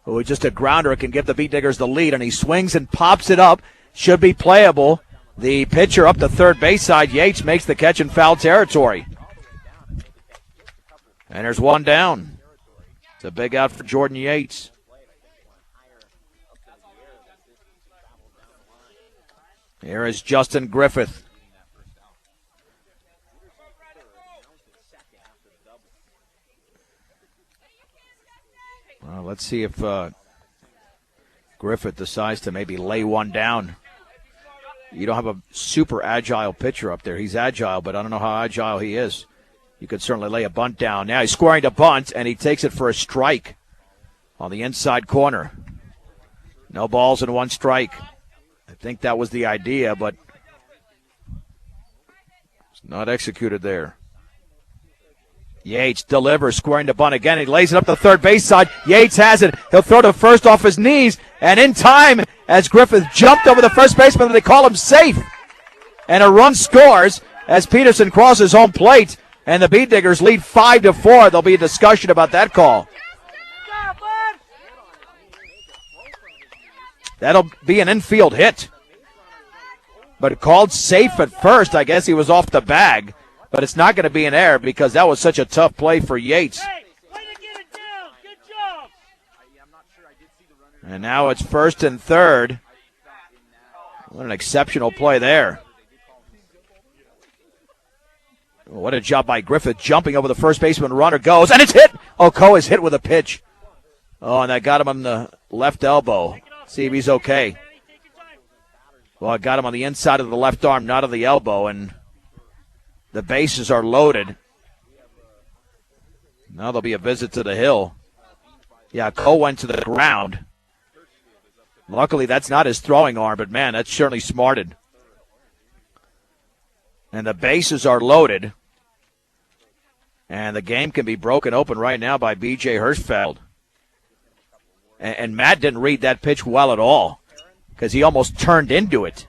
who is just a grounder, can give the B-Diggers the lead, and he swings and pops it up. Should be playable. The pitcher up the third base side, Yates, makes the catch in foul territory. And there's one down. It's a big out for Jordan Yates. Here is Justin Griffith. Well, let's see if Griffith decides to maybe lay one down. You don't have a super agile pitcher up there. He's agile, but I don't know how agile he is. You could certainly lay a bunt down. Now he's scoring to bunt, and he takes it for a strike on the inside corner. No balls and one strike. I think that was the idea, but it's not executed there. Yates delivers, scoring to bunt again. He lays it up the third base side. Yates has it. He'll throw to first off his knees, and in time, as Griffith jumped over the first baseman, they call him safe. And a run scores as Peterson crosses home plate, and the B-Diggers lead 5-4. There'll be a discussion about that call. That'll be an infield hit. But called safe at first. I guess he was off the bag. But it's not going to be an error because that was such a tough play for Yates. Hey, way to get it down. Good job. And now it's first and third. What an exceptional play there. What a job by Griffith jumping over the first baseman. Runner goes, and it's hit. Oh, Coe is hit with a pitch. Oh, and that got him on the left elbow. See if he's okay. Well, it got him on the inside of the left arm, not on the elbow, and the bases are loaded. Now there'll be a visit to the hill. Yeah, Coe went to the ground. Luckily, that's not his throwing arm, but, man, that's certainly smarted. And the bases are loaded. And the game can be broken open right now by B.J. Hirschfeld. And Matt didn't read that pitch well at all because he almost turned into it.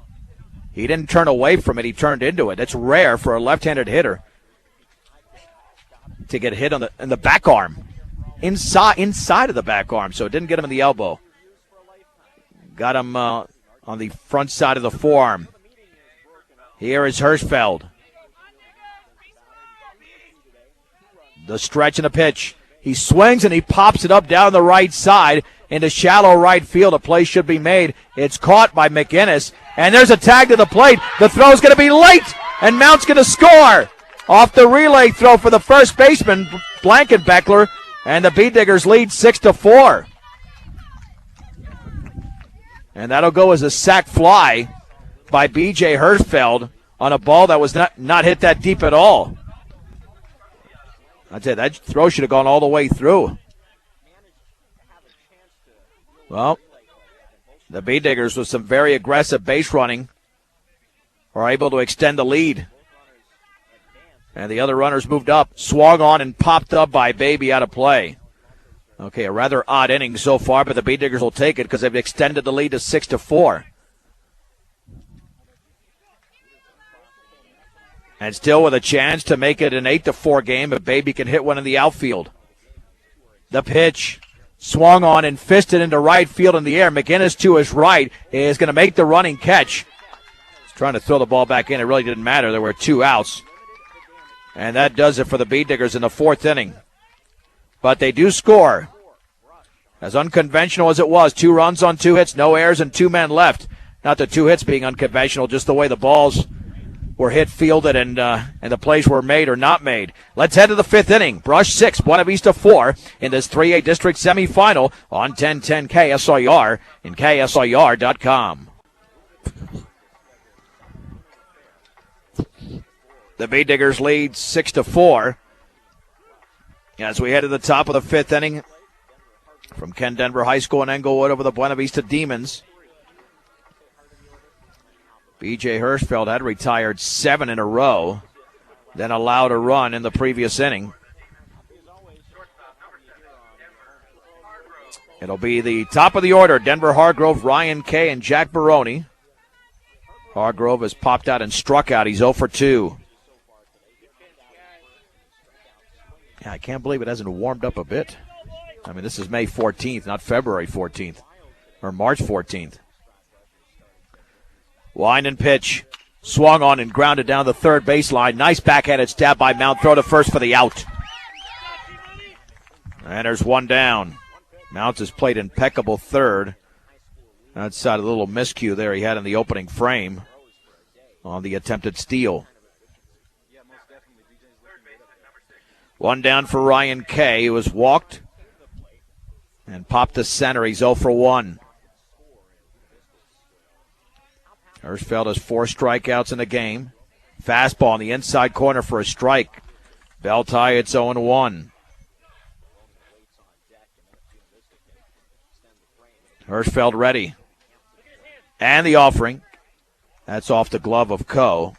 He didn't turn away from it. He turned into it. That's rare for a left-handed hitter to get hit in the back arm, inside of the back arm. So it didn't get him in the elbow. Got him on the front side of the forearm. Here is Hirschfeld. The stretch and the pitch. He swings and he pops it up down the right side into shallow right field. A play should be made. It's caught by McInnes. And there's a tag to the plate. The throw's going to be late. And Mount's going to score off the relay throw for the first baseman, Blankenbeckler. And the B-Diggers lead 6-4. And that'll go as a sac fly by B.J. Hirschfeld on a ball that was not hit that deep at all. I tell you, that throw should have gone all the way through. Well, the B-Diggers with some very aggressive base running are able to extend the lead. And the other runners moved up, swung on and popped up by Baby out of play. Okay, a rather odd inning so far, but the B-Diggers will take it because they've extended the lead to 6-4. And still with a chance to make it an 8-4 game if Baby can hit one in the outfield. The pitch swung on and fisted into right field in the air. McInnes to his right is going to make the running catch. He's trying to throw the ball back in. It really didn't matter. There were 2 outs. And that does it for the B-Diggers in the 4th inning. But they do score. As unconventional as it was, 2 runs on 2 hits, no errors, and 2 men left. Not the 2 hits being unconventional, just the way the balls were hit, fielded, and the plays were made or not made. Let's head to the 5th inning. Brush 6, Buena Vista 4 in this 3A district semifinal on 1010 KSIR and KSIR.com. The Bee Diggers lead 6-4. As we head to the top of the fifth inning from Ken Denver High School in Englewood over the Buena Vista Demons. B.J. Hirschfeld had retired 7 in a row, then allowed a run in the previous inning. It'll be the top of the order, Denver Hargrove, Ryan Kay, and Jack Baroni. Hargrove has popped out and struck out. He's 0 for 2. Yeah, I can't believe it hasn't warmed up a bit. I mean, this is May 14th, not February 14th or March 14th. Wind and pitch. Swung on and grounded down the third baseline. Nice backhanded stab by Mount. Throw to first for the out. And there's one down. Mounts has played impeccable third. Outside a little miscue there he had in the opening frame on the attempted steal. One down for Ryan Kay, who has walked and popped to center. He's 0 for 1. Hirschfeld has 4 strikeouts in the game. Fastball in the inside corner for a strike. Bell tie, it's 0-1. Hirschfeld ready. And the offering. That's off the glove of Coe.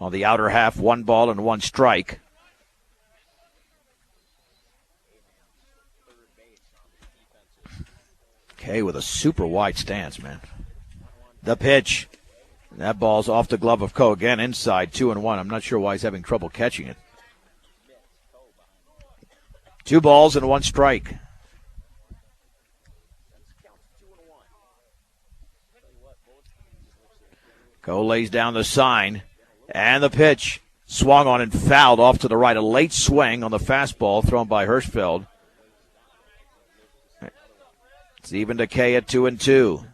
On the outer half, 1 ball and 1 strike. Kay with a super wide stance, man. The pitch. That ball's off the glove of Coe again, inside, 2-1. I'm not sure why he's having trouble catching it. 2 balls and 1 strike. Coe lays down the sign. And the pitch. Swung on and fouled off to the right. A late swing on the fastball thrown by Hirschfeld. It's even to Kay at 2-2.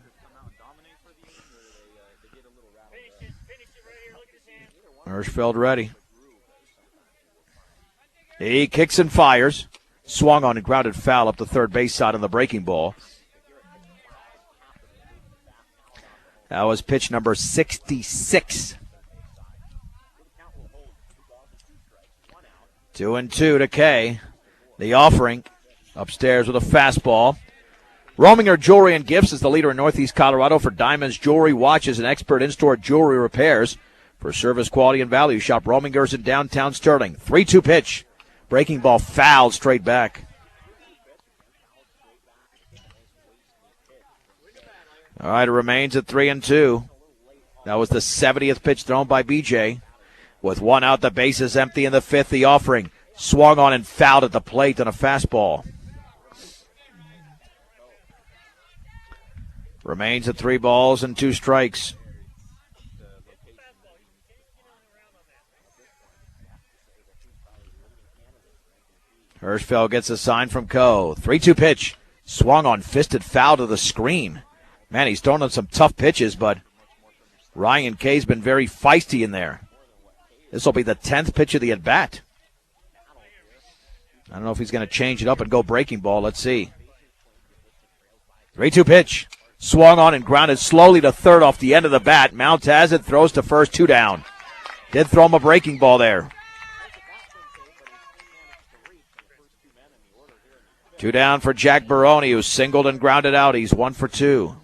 Hirschfeld ready. He kicks and fires. Swung on and grounded foul up the third base side on the breaking ball. That was pitch number 66. 2-2 to Kay. The offering upstairs with a fastball. Rominger Jewelry and Gifts is the leader in Northeast Colorado for diamonds, jewelry, watches, and expert in-store jewelry repairs. For service, quality, and value, shop Rominger's in downtown Sterling. 3-2 pitch. Breaking ball fouled straight back. All right, it remains at 3-2. That was the 70th pitch thrown by BJ. With 1 out, the base is empty in the 5th. The offering swung on and fouled at the plate on a fastball. Remains at 3 balls and 2 strikes. Hirschfeld gets a sign from Coe. 3-2 pitch. Swung on, fisted foul to the screen. Man, he's thrown on some tough pitches, but Ryan Kay's been very feisty in there. This will be the 10th pitch of the at-bat. I don't know if he's going to change it up and go breaking ball. Let's see. 3-2 pitch. Swung on and grounded slowly to third off the end of the bat. Mount has it, throws to first, 2 down. Did throw him a breaking ball there. 2 down for Jack Baroni, who singled and grounded out. He's 1 for 2.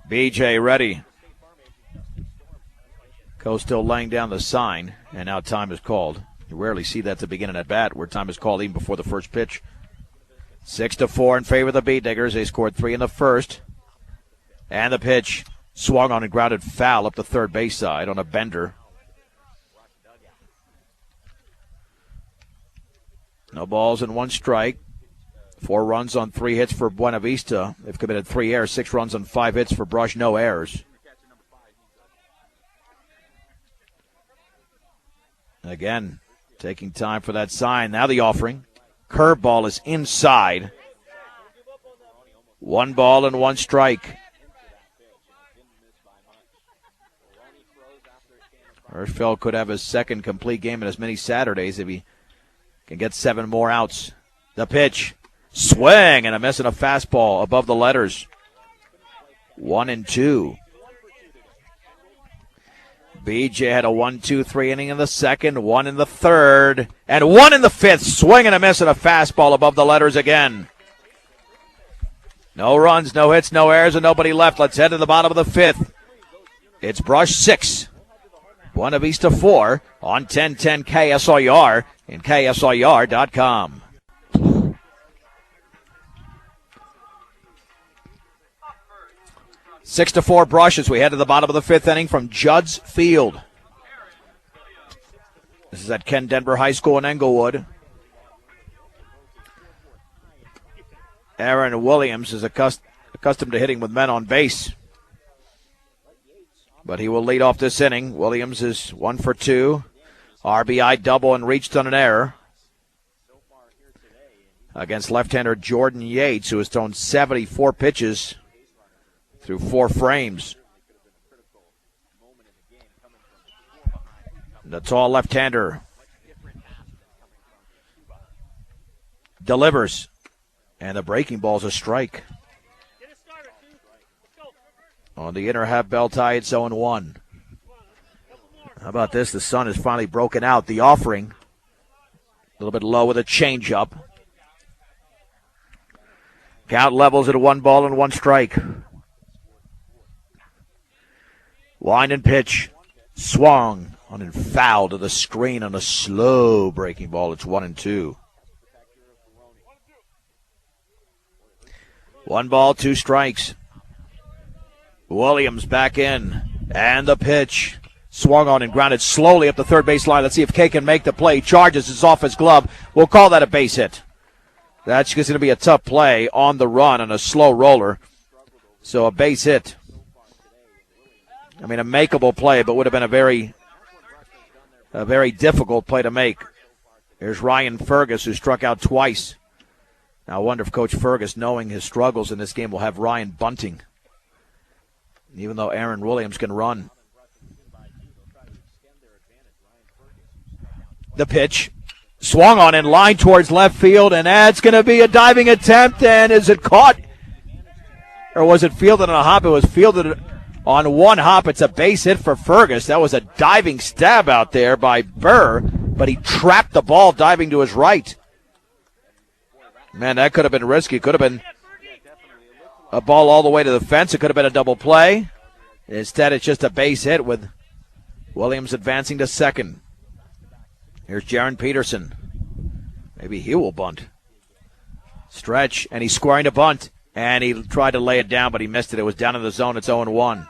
BJ ready. Coe still laying down the sign, and now time is called. You rarely see that at the beginning at bat, where time is called even before the first pitch. 6-4 in favor of the Bee Diggers. They scored 3 in the first. And the pitch swung on and grounded foul up the third base side on a bender. No balls and 1 strike. 4 runs on 3 hits for Buena Vista. They've committed 3 errors, 6 runs on 5 hits for Brush, no errors. Again, taking time for that sign. Now the offering. Curveball is inside. 1 ball and 1 strike. Hirschfeld could have his second complete game in as many Saturdays if he can get 7 more outs. The pitch. Swing and a miss and a fastball above the letters. 1-2. BJ had a 1-2-3 inning in the second, 1 in the third, and 1 in the fifth. Swing and a miss and a fastball above the letters again. No runs, no hits, no errors, and nobody left. Let's head to the bottom of the fifth. It's Brush 6, Buena Vista 4 on 1010 KSIR and KSIR.com. 6-4 Brush as we head to the bottom of the fifth inning from Judd's Field. This is at Ken Denver High School in Englewood. Aaron Williams is accustomed to hitting with men on base, but he will lead off this inning. Williams is 1 for 2. RBI double and reached on an error against left-hander Jordan Yates, who has thrown 74 pitches through 4 frames. The tall left-hander delivers, and the breaking ball's a strike. On the inner half bell tie, it's 0-1. How about this? The sun has finally broken out. The offering, a little bit low with a changeup. Count levels at 1 ball and 1 strike. Wind and pitch. Swung on and foul to the screen on a slow breaking ball. It's 1-2. 1 ball, 2 strikes. Williams back in. And the pitch. Swung on and grounded slowly up the third base line. Let's see if Kay can make the play. Charges is off his glove. We'll call that a base hit. That's going to be a tough play on the run on a slow roller. So a base hit. I mean, a makeable play, but would have been a very difficult play to make. Here's Ryan Fergus, who struck out twice. Now I wonder if Coach Fergus, knowing his struggles in this game, will have Ryan bunting, even though Aaron Williams can run. The pitch. Swung on in line towards left field, and that's going to be a diving attempt. And is it caught? Or was it fielded on a hop? It was fielded on 1 hop. It's a base hit for Fergus. That was a diving stab out there by Burr, but he trapped the ball diving to his right. Man, that could have been risky. It could have been a ball all the way to the fence. It could have been a double play. Instead, it's just a base hit with Williams advancing to second. Here's Jaron Peterson. Maybe he will bunt. Stretch, and he's squaring a bunt. And he tried to lay it down, but he missed it. It was down in the zone. It's 0-1.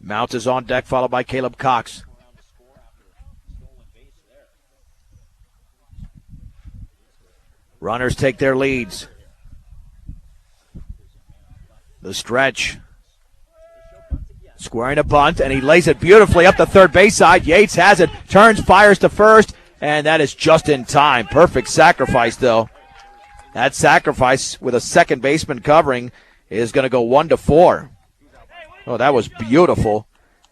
Mount is on deck, followed by Caleb Cox. Runners take their leads. The stretch. Squaring a bunt, and he lays it beautifully up the third base side. Yates has it, turns, fires to first, and that is just in time. Perfect sacrifice, though. That sacrifice with a second baseman covering is going to go 1-4. Oh, that was beautiful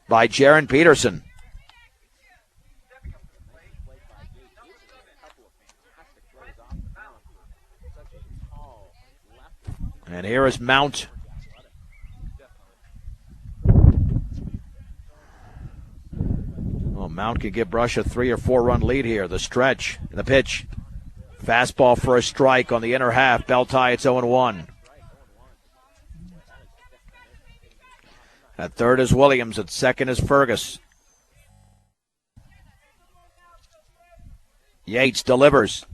by Jaron Peterson. And here is Mount. Well, Mount could give Brush a 3 or 4 run lead here. The stretch, the pitch. Fastball for a strike on the inner half. Bell tie, it's 0-1. At third is Williams. At second is Fergus. Yates delivers.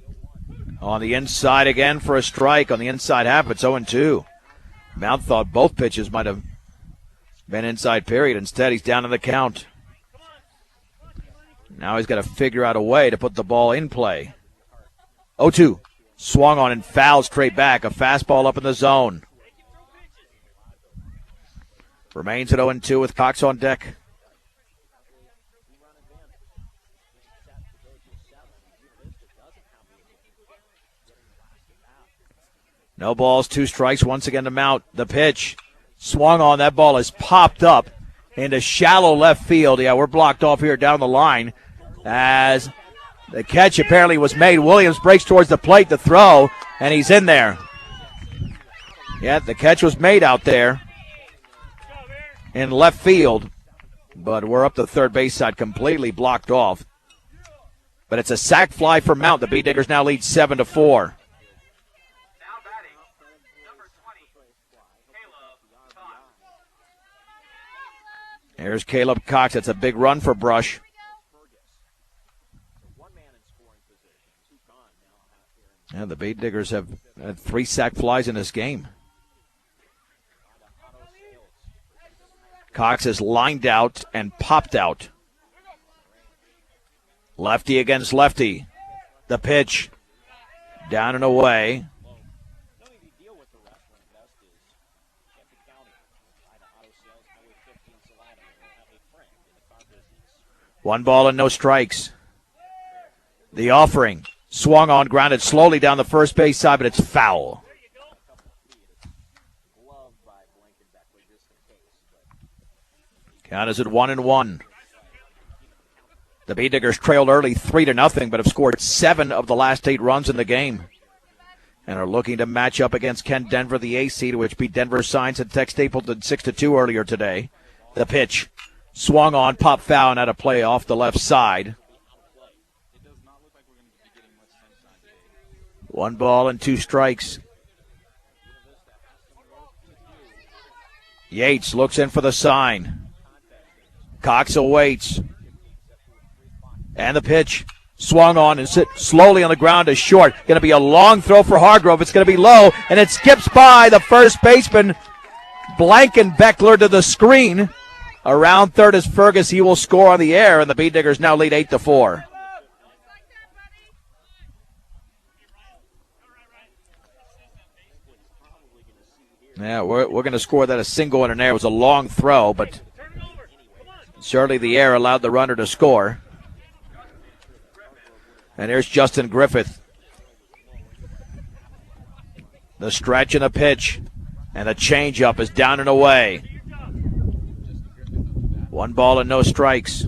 On the inside again for a strike. On the inside half, it's 0-2. Mount thought both pitches might have been inside period. Instead, he's down in the count. Now he's got to figure out a way to put the ball in play. 0-2. Swung on and fouled straight back. A fastball up in the zone. Remains at 0-2 with Cox on deck. No balls, 2 strikes. Once again to Mount. The pitch. Swung on. That ball is popped up into shallow left field. Yeah, we're blocked off here down the line. as the catch apparently was made. Williams breaks towards the plate to throw, and he's in there. Yeah, the catch was made out there in left field, but we're up the third base side, completely blocked off. But it's a sac fly for Mount. The Bee Diggers now lead 7-4. Here's Caleb Cox. That's a big run for Brush. Yeah, the Bee Diggers have had 3 sac flies in this game. Cox is lined out and popped out. Lefty against lefty. The pitch. Down and away. One ball and no strikes. The offering. Swung on, grounded slowly down the first base side, but it's foul. Count is at 1-1. The Bee Diggers trailed early 3-0, but have scored 7 of the last 8 runs in the game. And are looking to match up against Kent Denver, the A seed, which beat Denver Science and Tech Stapleton 6-2 earlier today. The pitch. Swung on, pop foul, and had a play off the left side. 1 ball and 2 strikes. Yates looks in for the sign. Cox awaits. And the pitch. Swung on and sit slowly on the ground is short. Going to be a long throw for Hargrove. It's going to be low, and it skips by the first baseman, Blankenbeckler, to the screen. Around third is Fergus. He will score on the air, and the Bee Diggers now lead 8-4. Yeah, we're going to score that a single in an air. It was a long throw, but certainly the air allowed the runner to score. And here's Justin Griffith. The stretch and the pitch. And the changeup is down and away. 1 ball and no strikes.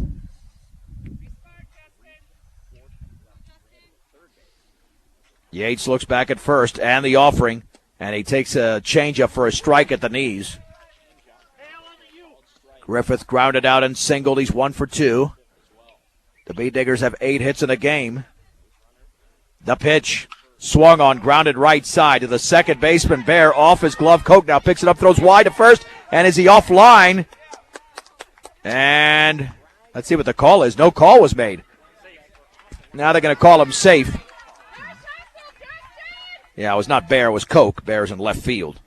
Yates looks back at first and the offering. And he takes a changeup for a strike at the knees. Griffith grounded out and singled. He's 1 for 2. The Bee Diggers have 8 hits in the game. The pitch. Swung on, grounded right side to the second baseman. Bear off his glove. Koch now picks it up, throws wide to first. And is he offline? And let's see what the call is. No call was made. Now they're going to call him safe. Yeah, it was not Bear, it was Koch. Bear's in left field.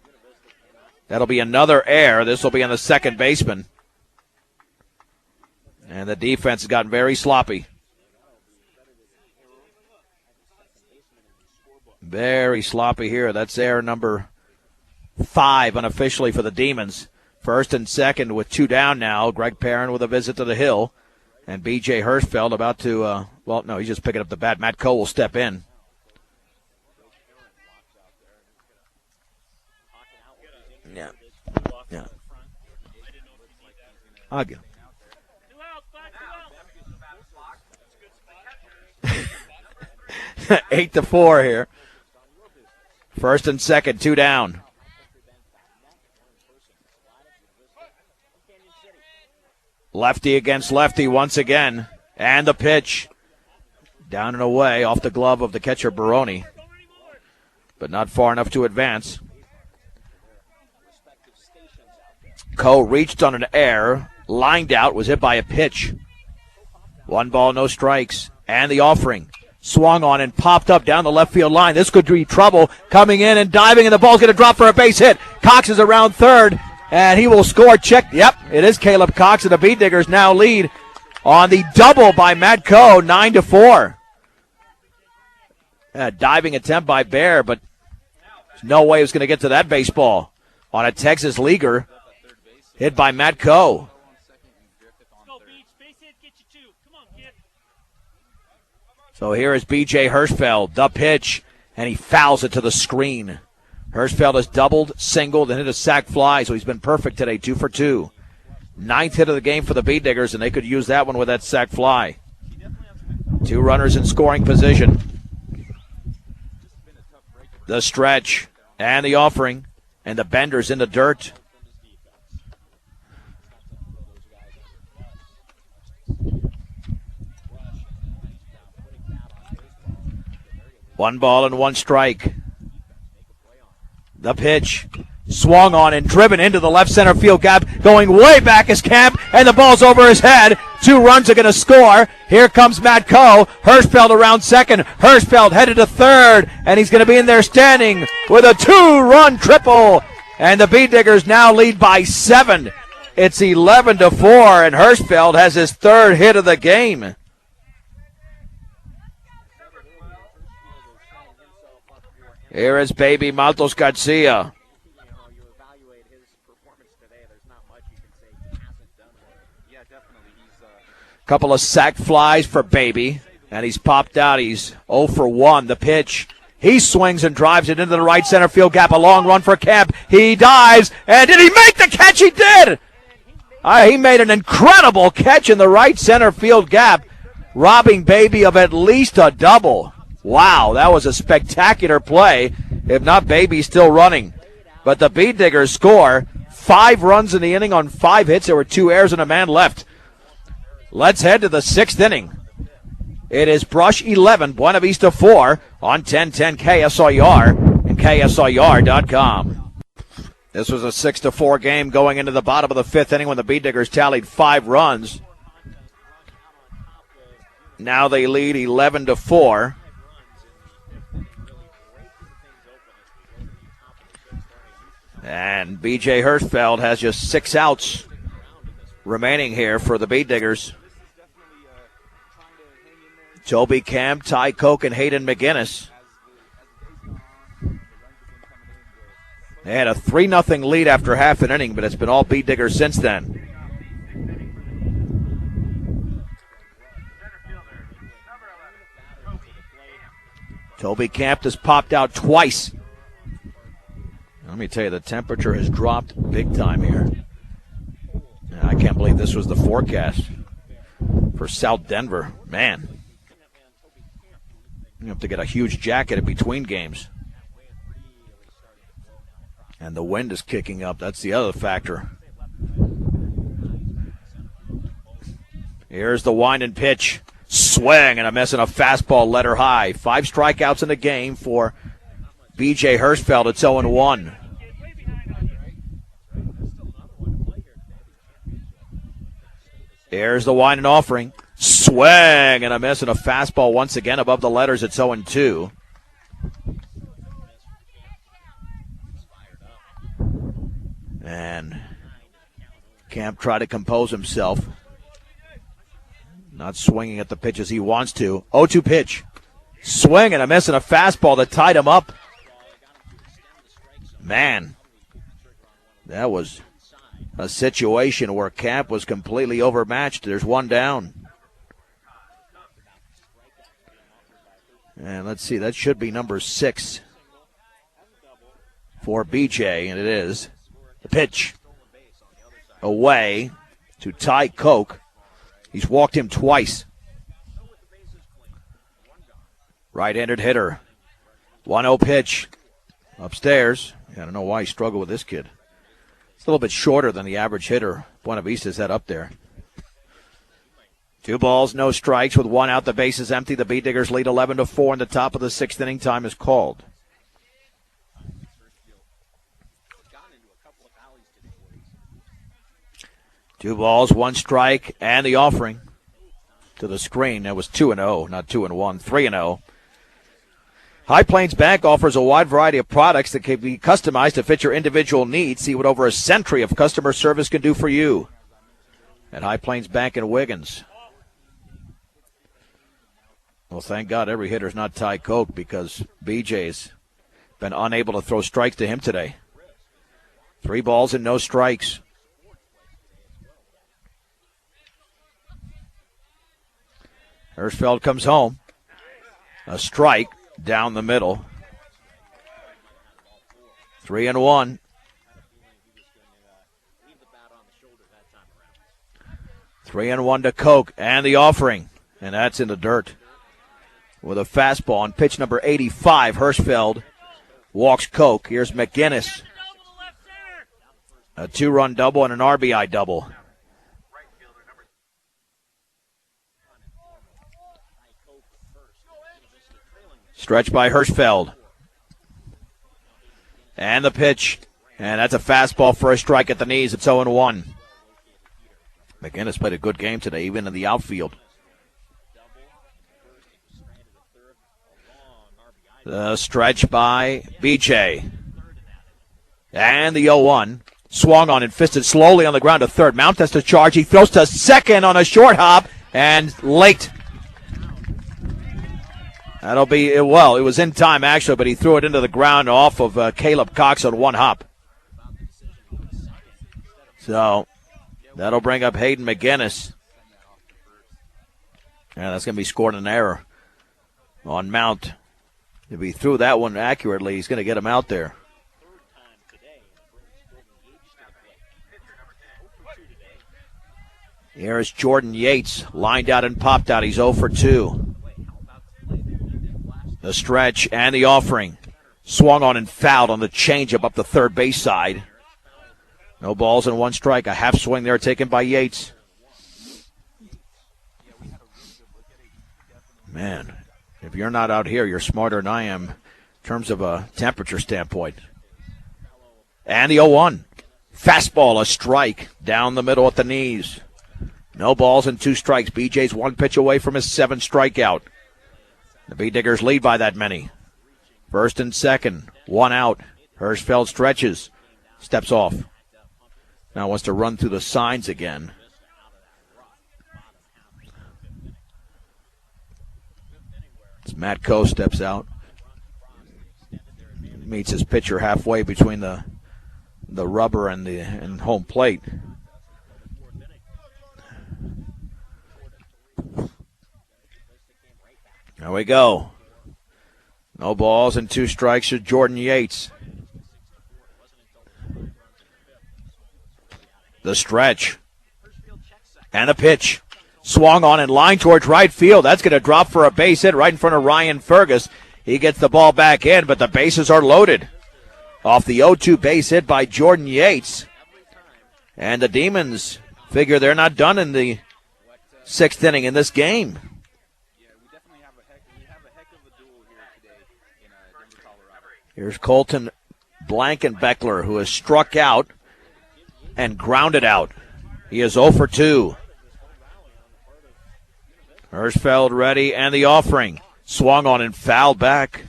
That'll be another error. This will be on the second baseman. And the defense has gotten very sloppy. Very sloppy here. That's error number 5 unofficially for the Demons. First and second with 2 down now. Greg Perrin with a visit to the hill. And B.J. Hirschfeld about to, he's just picking up the bat. Matt Coe will step in. Yeah. I'll get him. 8-4 here. First and second, 2 down. Lefty against lefty once again. And the pitch. Down and away off the glove of the catcher Baroni. But not far enough to advance. Coe reached on an error. Lined out, was hit by a pitch. 1 ball, no strikes. And the offering. Swung on and popped up down the left field line. This could be trouble. Coming in and diving, and the ball's going to drop for a base hit. Cox is around third, and he will score. Check. Yep, it is Caleb Cox, and the Bee Diggers now lead on the double by Matt Coe, 9-4. Diving attempt by Bear, but there's no way he was going to get to that baseball on a Texas leaguer. Hit by Matt Coe. So here is B.J. Hirschfeld, the pitch, and he fouls it to the screen. Hirschfeld has doubled, singled, and hit a sac fly, so he's been perfect today, 2 for 2. 9th hit of the game for the Bee Diggers, and they could use that one with that sac fly. Two runners in scoring position. The stretch and the offering, and the bender's in the dirt. One ball and one strike. The pitch. Swung on and driven into the left center field gap. Going way back is Camp, and the ball's over his head. 2 runs are going to score. Here comes Matt Coe. Hirschfeld around second. Hirschfeld headed to third, and he's going to be in there standing with a 2-run triple. And the Bee Diggers now lead by 7. It's 11-4, and Hirschfeld has his 3rd hit of the game. Here is baby Maltos Garcia. Couple of sac flies for baby, and he's popped out. He's 0 for 1. The pitch. He swings and drives it into the right center field gap. A long run for Kemp. He dives, and did he make the catch? He did! He made an incredible catch in the right center field gap, robbing baby of at least a double. Wow, that was a spectacular play. If not, baby's still running. But the Bee Diggers score 5 runs in the inning on 5 hits. There were 2 errors and a man left. Let's head to the 6th inning. It is Brush 11, Buena Vista 4 on 1010 KSIR and KSIR.com. This was a 6-4 game going into the bottom of the 5th inning when the Bee Diggers tallied 5 runs. Now they lead 11-4. And B.J. Hirschfeld has just 6 outs remaining here for the Bee Diggers. Toby Camp, Ty Koch, and Hayden McGinnis. They had a 3-0 lead after half an inning, but it's been all Bee Diggers since then. Toby Camp has popped out twice. Let me tell you, the temperature has dropped big time here. I can't believe this was the forecast for South Denver. Man, you have to get a huge jacket in between games. And the wind is kicking up. That's the other factor. Here's the wind and pitch. Swing and a miss and a fastball let her high. 5 strikeouts in the game for B.J. Hirschfeld. It's 0-1. Here's the wind and offering. Swing and a miss and a fastball once again above the letters. It's 0-2. And Camp tried to compose himself. Not swinging at the pitches he wants to. 0-2 pitch. Swing and a miss and a fastball that tied him up. Man, that was a situation where Camp was completely overmatched. There's 1 down. And let's see, that should be number 6 for BJ, and it is. The pitch away to Ty Koch. He's walked him twice. Right-handed hitter. 1-0 pitch. Upstairs. I don't know why he struggled with this kid. It's a little bit shorter than the average hitter Buena Vista's had up there. 2 balls, no strikes with 1 out. The base is empty. The Bee Diggers lead 11-4 in the top of the 6th inning. Time is called. Two balls, 1 strike, and the offering to the screen. That was 2-0, not 2-1, 3-0. High Plains Bank offers a wide variety of products that can be customized to fit your individual needs. See what over a century of customer service can do for you at High Plains Bank in Wiggins. Well, thank God every hitter's not Ty Koch, because BJ's been unable to throw strikes to him today. 3 balls and no strikes. Hirschfeld comes home. A strike down the middle. 3-1. 3-1 to Koch, and the offering, and that's in the dirt. with a fastball on pitch number 85. Hirschfeld walks Koch. Here's McGinnis. A 2-run double and an RBI double. Stretch by Hirschfeld. And the pitch. And that's a fastball for a strike at the knees. It's 0-1. McGinnis played a good game today, even in the outfield. The stretch by BJ. And the 0-1. Swung on and fisted slowly on the ground to third. Mount has to charge. He throws to second on a short hop and late. That'll be, well, it was in time actually, but he threw it into the ground off of Caleb Cox on one hop. So that'll bring up Hayden McGinnis. Yeah, that's going to be scored an error on Mount. If he threw that one accurately, he's going to get him out there. Here's Jordan Yates, lined out and popped out. He's 0 for 2. The stretch and the offering. Swung on and fouled on the changeup up the third base side. No balls and 1 strike. A half swing there taken by Yates. Man, if you're not out here, you're smarter than I am in terms of a temperature standpoint. And the 0-1. Fastball, a strike down the middle at the knees. No balls and 2 strikes. BJ's 1 pitch away from his 7th strikeout. The B-Diggers lead by that many. First and second, 1 out. Hirschfeld stretches, steps off. Now wants to run through the signs again. As Matt Coe steps out. Meets his pitcher halfway between the rubber and home plate. There we go. No balls and 2 strikes to Jordan Yates. The stretch. And a pitch. Swung on and line towards right field. That's going to drop for a base hit right in front of Ryan Fergus. He gets the ball back in, but the bases are loaded. Off the 0-2 base hit by Jordan Yates. And the Demons figure they're not done in the 6th inning in this game. Here's Colton Blankenbeckler, who has struck out and grounded out. He is 0 for 2. Hirschfeld ready, and the offering. Swung on and fouled back.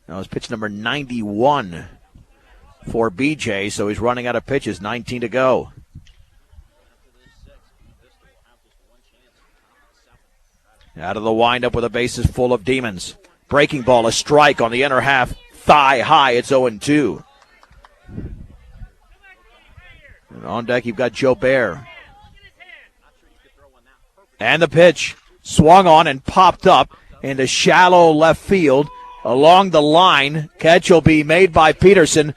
That was pitch number 91 for BJ, so he's running out of pitches, 19 to go. Out of the windup with the bases full of Demons. Breaking ball, a strike on the inner half, thigh high. It's 0-2. And on deck, you've got Joe Bear. And the pitch swung on and popped up into shallow left field along the line. Catch will be made by Peterson.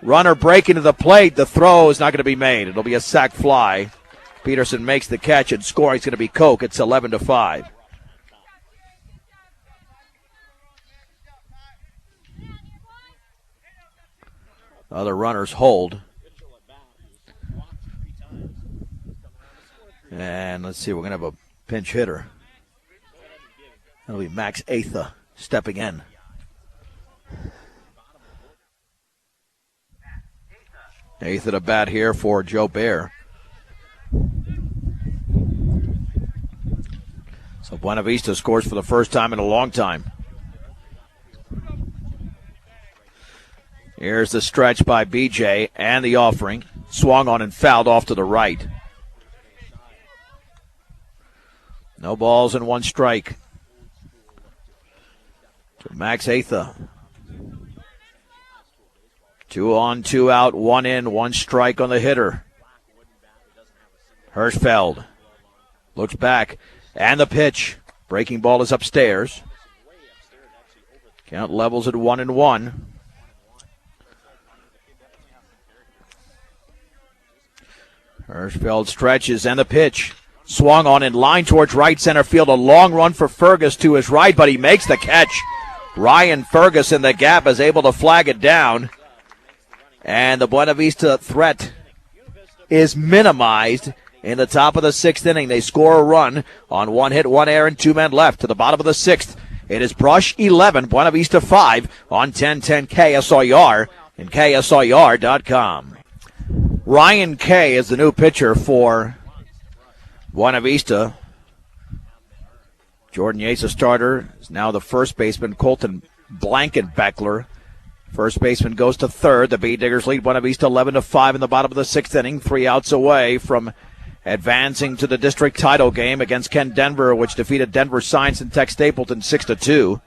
Runner breaking to the plate. The throw is not going to be made. It'll be a sac fly. Peterson makes the catch, and scoring is going to be Koch. It's 11-5. Other runners hold. And let's see, we're going to have a pinch hitter. That'll be Max Atha stepping in. Atha to bat here for Joe Bear. So Buena Vista scores for the first time in a long time. Here's the stretch by BJ and the offering. Swung on and fouled off to the right. No balls and 1 strike to Max Atha. 2 on, 2 out, 1 in, 1 strike on the hitter. Hirschfeld looks back, and the pitch. Breaking ball is upstairs. Count levels at 1-1. Hirschfeld stretches, and the pitch. Swung on in line towards right center field. A long run for Fergus to his right, but he makes the catch. Ryan Fergus in the gap is able to flag it down. And the Buena Vista threat is minimized in the top of the sixth inning. They score a run on one hit, one error, and 2 men left. To the bottom of the sixth, it is Brush 11, Buena Vista 5 on 1010 KSIR and KSIR.com. Ryan Kay is the new pitcher for Buena Vista. Jordan Yates, a starter, is now the first baseman. Colton Blankenbeckler, first baseman, goes to third. The Bee Diggers lead Buena Vista 11-5 in the bottom of the sixth inning. 3 outs away from advancing to the district title game against Ken Denver, which defeated Denver Science and Tech Stapleton 6-2.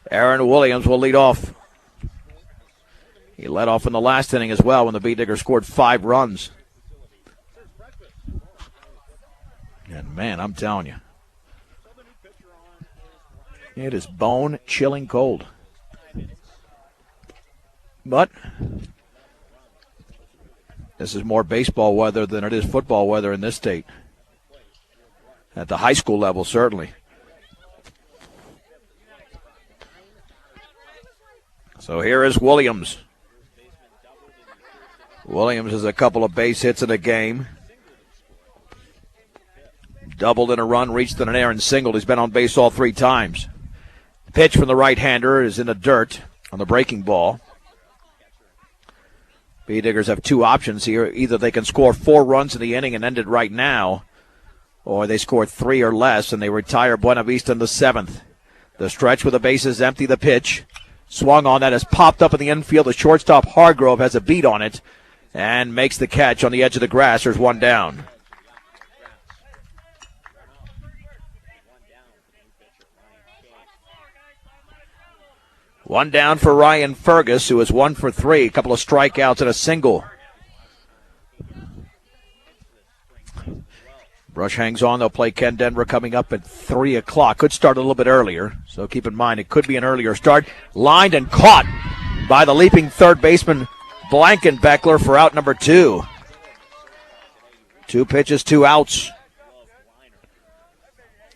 Aaron Williams will lead off. He led off in the last inning as well when the Bee Diggers scored 5 runs. And man, I'm telling you, it is bone-chilling cold. But this is more baseball weather than it is football weather in this state. At the high school level, certainly. So here is Williams. Williams has a couple of base hits in the game. Doubled in a run, reached in an error, and singled. He's been on base all 3 times. Pitch from the right-hander is in the dirt on the breaking ball. Bee Diggers have 2 options here. Either they can score 4 runs in the inning and end it right now, or they score 3 or less and they retire Buena Vista in the 7th. The stretch with the bases empty, the pitch. Swung on, that has popped up in the infield. The shortstop Hargrove has a beat on it and makes the catch on the edge of the grass. There's 1 down. One down for Ryan Fergus, who is 1 for 3. A couple of strikeouts and a single. Brush hangs on. They'll play Ken Denver coming up at 3 o'clock. Could start a little bit earlier, so keep in mind it could be an earlier start. Lined and caught by the leaping third baseman Blankenbeckler for out number 2. 2 pitches, 2 outs.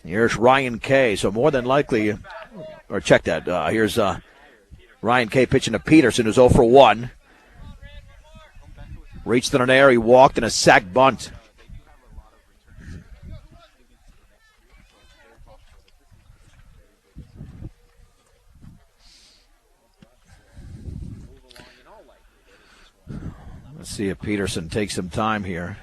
Here's Ryan Kay. So more than likely, or check that. Here's Ryan Kay pitching to Peterson, who's 0 for 1. Reached in an air. He walked in a sac bunt. Let's see if Peterson takes some time here.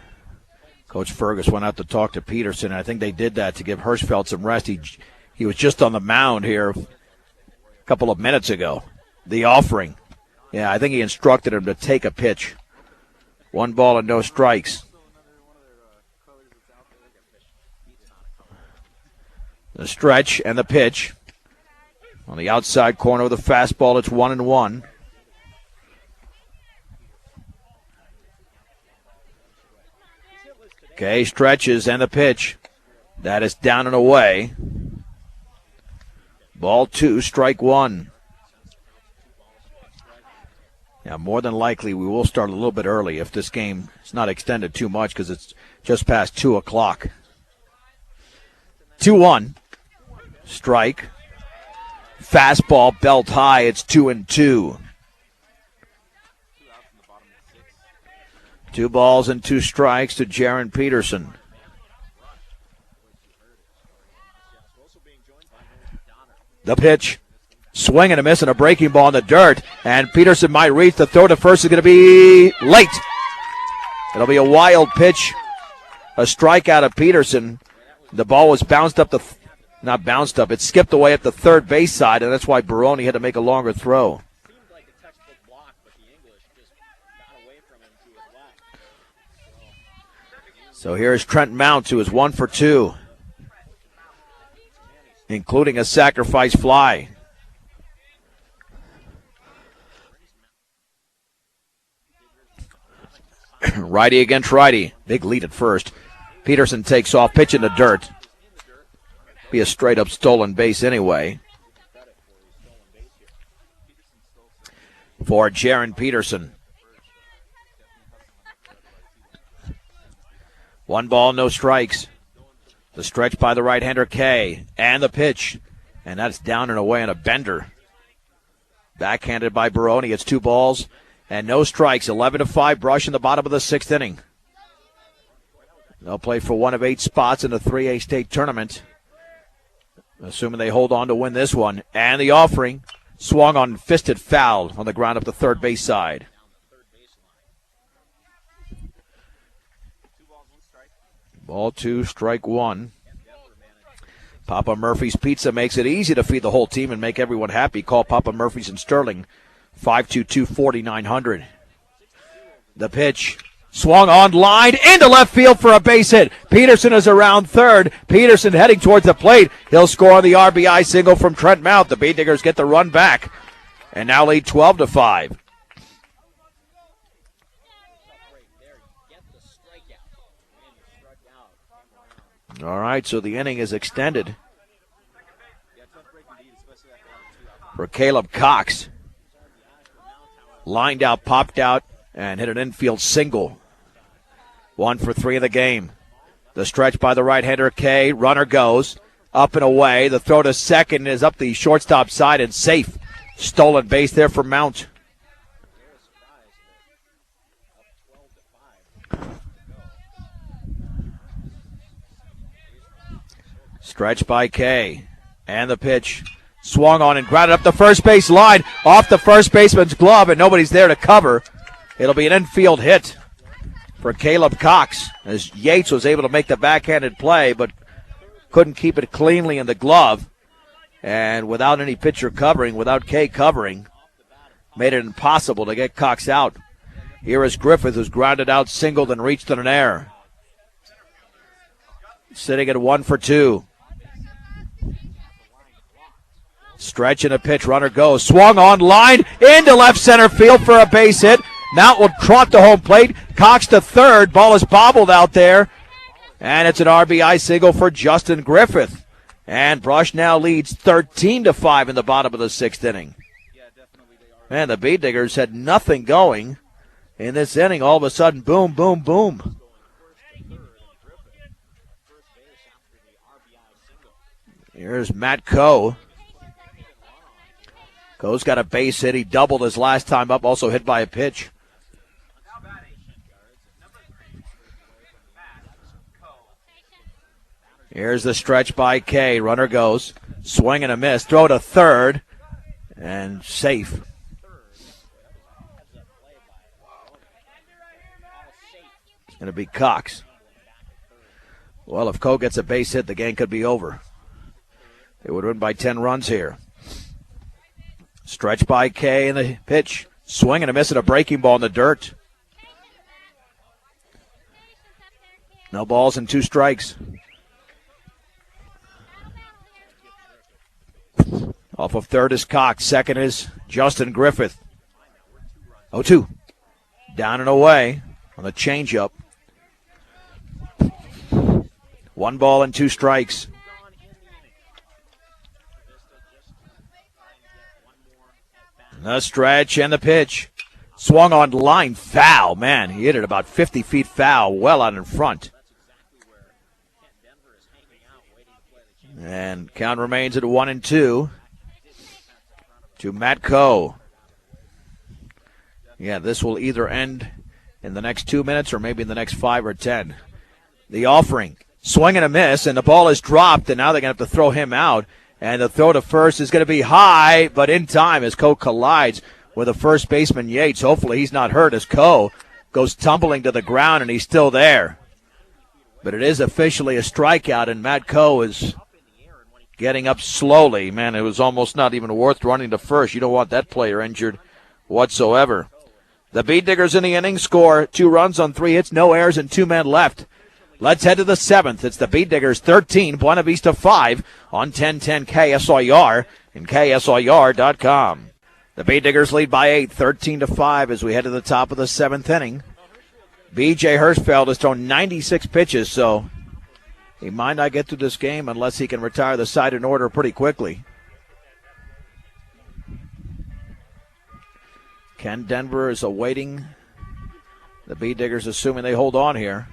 Coach Fergus went out to talk to Peterson, and I think they did that to give Hirschfeld some rest. He was just on the mound here a couple of minutes ago. The offering. Yeah, I think he instructed him to take a pitch. 1 ball and no strikes. The stretch and the pitch. On the outside corner of the fastball, it's 1-1. Okay, stretches and the pitch. That is down and away. Ball 2, strike 1. Now, more than likely, we will start a little bit early if this game is not extended too much because it's just past 2 o'clock. 2-1. Strike. Fastball, belt high. It's 2-2. 2 balls and 2 strikes to Jaron Peterson. The pitch. Swing and a miss and a breaking ball in the dirt. And Peterson might reach. The throw to first is going to be late. It'll be a wild pitch. A strikeout of Peterson. The ball was bounced up not bounced up. It skipped away at the third base side, and that's why Baroni had to make a longer throw. So here's Trent Mounts, who is 1 for 2, including a sacrifice fly. Righty against righty. Big lead at first. Peterson takes off, pitch in the dirt. Be a straight-up stolen base anyway. For Jaron Peterson. 1 ball, no strikes. The stretch by the right-hander K, and the pitch. And that's down and away on a bender. Backhanded by Baroni. It's 2 balls and no strikes. 11-5 Brush in the bottom of the 6th inning. They'll play for 1 of 8 spots in the 3A state tournament, assuming they hold on to win this one. And the offering swung on, fisted foul on the ground up the third base side. 2 strike 1. Papa Murphy's Pizza makes it easy to feed the whole team and make everyone happy. Call Papa Murphy's in Sterling, 522-4900. The pitch swung on line into left field for a base hit. Peterson is around third. Peterson heading towards the plate. He'll score on the RBI single from Trent Mount. The Beat Diggers get the run back and now lead 12-5. All right, so the inning is extended for Caleb Cox. Lined out, popped out, and hit an infield single. 1 for 3 in the game. The stretch by the right-hander K. Runner goes up and away. The throw to second is up the shortstop side and safe. Stolen base there for Mount. Stretch by K. And the pitch. Swung on and grounded up the first base line. Off the first baseman's glove, and nobody's there to cover. It'll be an infield hit for Caleb Cox, as Yates was able to make the backhanded play, but couldn't keep it cleanly in the glove. And without any pitcher covering, without K covering, made it impossible to get Cox out. Here is Griffith, who's grounded out, singled, and reached in an air. Sitting at 1 for 2. Stretch and a pitch. Runner goes. Swung on line into left center field for a base hit. Mount will trot to home plate. Cox to third. Ball is bobbled out there. And it's an RBI single for Justin Griffith. And Brush now leads 13-5 in the bottom of the 6th inning. Man, the Beat Diggers had nothing going in this inning. All of a sudden, boom, boom, boom. Here's Matt Coe. Coe's got a base hit. He doubled his last time up, also hit by a pitch. Here's the stretch by K. Runner goes. Swing and a miss. Throw to third. And safe. It's going to be Cox. Well, if Coe gets a base hit, the game could be over. They would win by 10 runs here. Stretch by K in the pitch. Swing and a miss at a breaking ball in the dirt. No balls and 2 strikes. Off of third is Cox. Second is Justin Griffith. 0-2. Down and away on the changeup. 1 ball and 2 strikes. The stretch and the pitch. Swung on line, foul. Man, he hit it about 50 feet foul, well out in front. And count remains at 1-2 to Matt Coe. Yeah, this will either end in the next 2 minutes or maybe in the next 5 or 10. The offering, swing and a miss, and the ball is dropped, and now they're going to have to throw him out. And the throw to first is going to be high, but in time as Coe collides with the first baseman Yates. Hopefully he's not hurt as Coe goes tumbling to the ground, and he's still there. But it is officially a strikeout, and Matt Coe is getting up slowly. Man, it was almost not even worth running to first. You don't want that player injured whatsoever. The Beat Diggers in the inning score 2 runs on 3 hits, no errors, and 2 men left. Let's head to the 7th. It's the Beat Diggers 13, Buena Vista 5 on 1010 KSIR and KSIR.com. The Beat Diggers lead by 8, 13-5 as we head to the top of the 7th inning. B.J. Hirschfeld has thrown 96 pitches, so he might not get through this game unless he can retire the side in order pretty quickly. Ken Denver is awaiting the Beat Diggers, assuming they hold on here.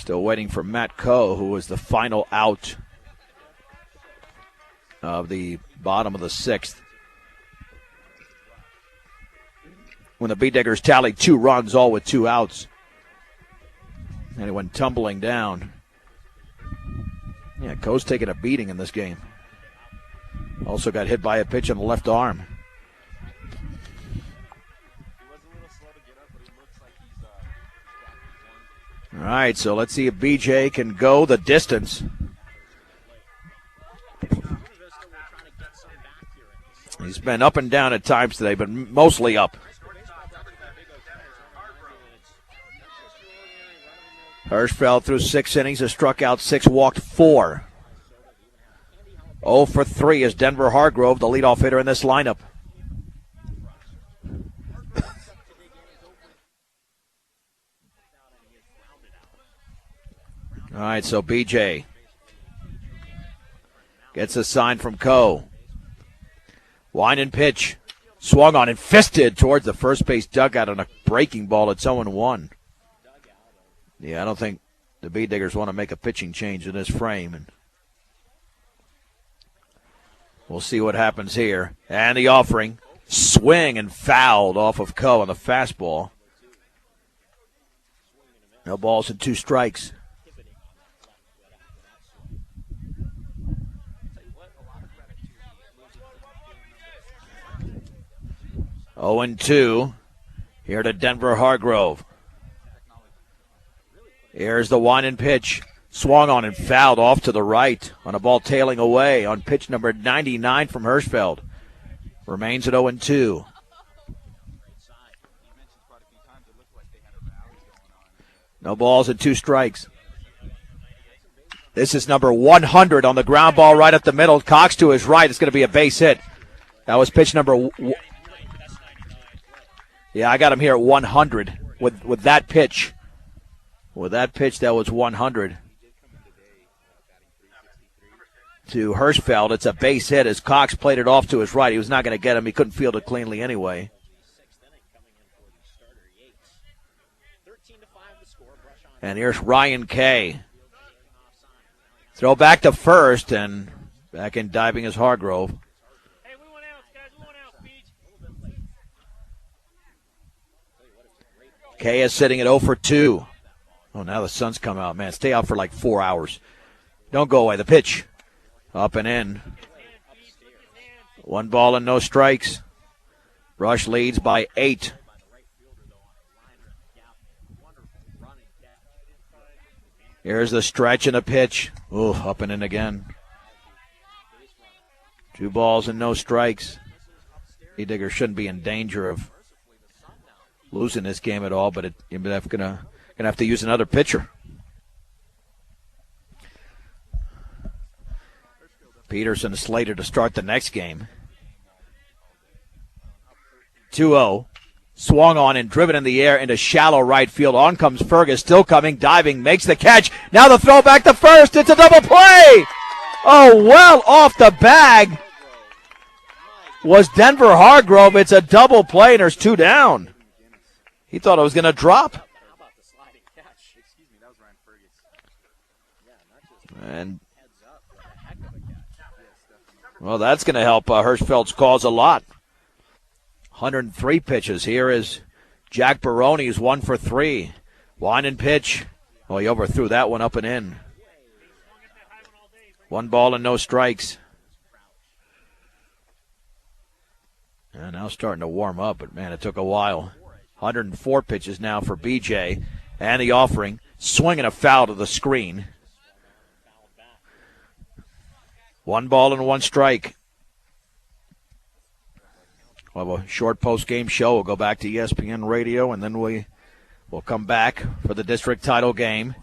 Still waiting for Matt Coe, who was the final out of the bottom of the sixth. When the Bee Diggers tallied 2 runs, all with 2 outs. And it went tumbling down. Yeah, Coe's taking a beating in this game. Also got hit by a pitch on the left arm. All right, so let's see if BJ can go the distance. He's been up and down at times today, but mostly up. Hirschfeld threw 6 innings, has struck out 6, walked 4. 0 for 3 is Denver Hargrove, the leadoff hitter in this lineup. All right, so BJ gets a sign from Coe. Wind and pitch. Swung on and fisted towards the first base dugout on a breaking ball. It's 0-1. Yeah, I don't think the Bee Diggers want to make a pitching change in this frame. And we'll see what happens here. And the offering. Swing and fouled off of Coe on the fastball. No balls and 2 strikes. Oh and 2 here to Denver Hargrove. Here's the wind and pitch. Swung on and fouled off to the right on a ball tailing away on pitch number 99 from Hirschfeld. Remains at 0 and 2. No balls and 2 strikes. This is number 100 on the ground ball right up the middle. Cox to his right. It's going to be a base hit. That was pitch number. Yeah, I got him here at 100 with that pitch. With that pitch, that was 100 to Hirschfeld. It's a base hit as Cox played it off to his right. He was not going to get him. He couldn't field it cleanly anyway. And here's Ryan Kay. Throw back to first, and back in diving is Hargrove. Hey, we want outs, guys. We want outs, Beach. Kay is sitting at 0 for 2. Oh, now the sun's come out. Man, stay out for like 4 hours. Don't go away. The pitch. Up and in. 1 ball and no strikes. Rush leads by 8. Here's the stretch and a pitch. Ooh, up and in again. 2 balls and no strikes. Bee Digger shouldn't be in danger of losing this game at all, but you're gonna have to use another pitcher. Peterson slated to start the next game. 2-0. Swung on and driven in the air into shallow right field. On comes Fergus, still coming, diving, makes the catch. Now the throw back to first. It's a double play. Oh, well off the bag was Denver Hargrove. It's a double play, and there's 2 down. He thought it was going to drop. And, well, that's going to help Hirschfeld's cause a lot. 103 pitches. Here is Jack Baroni, who's 1 for 3. Wind and pitch. Oh, he overthrew that one up and in. 1 ball and no strikes. And now starting to warm up, but, man, it took a while. 104 pitches now for BJ. And the offering. Swinging a foul to the screen. 1 ball and 1 strike. We'll have a short post-game show. We'll go back to ESPN Radio, and then we'll come back for the district title game.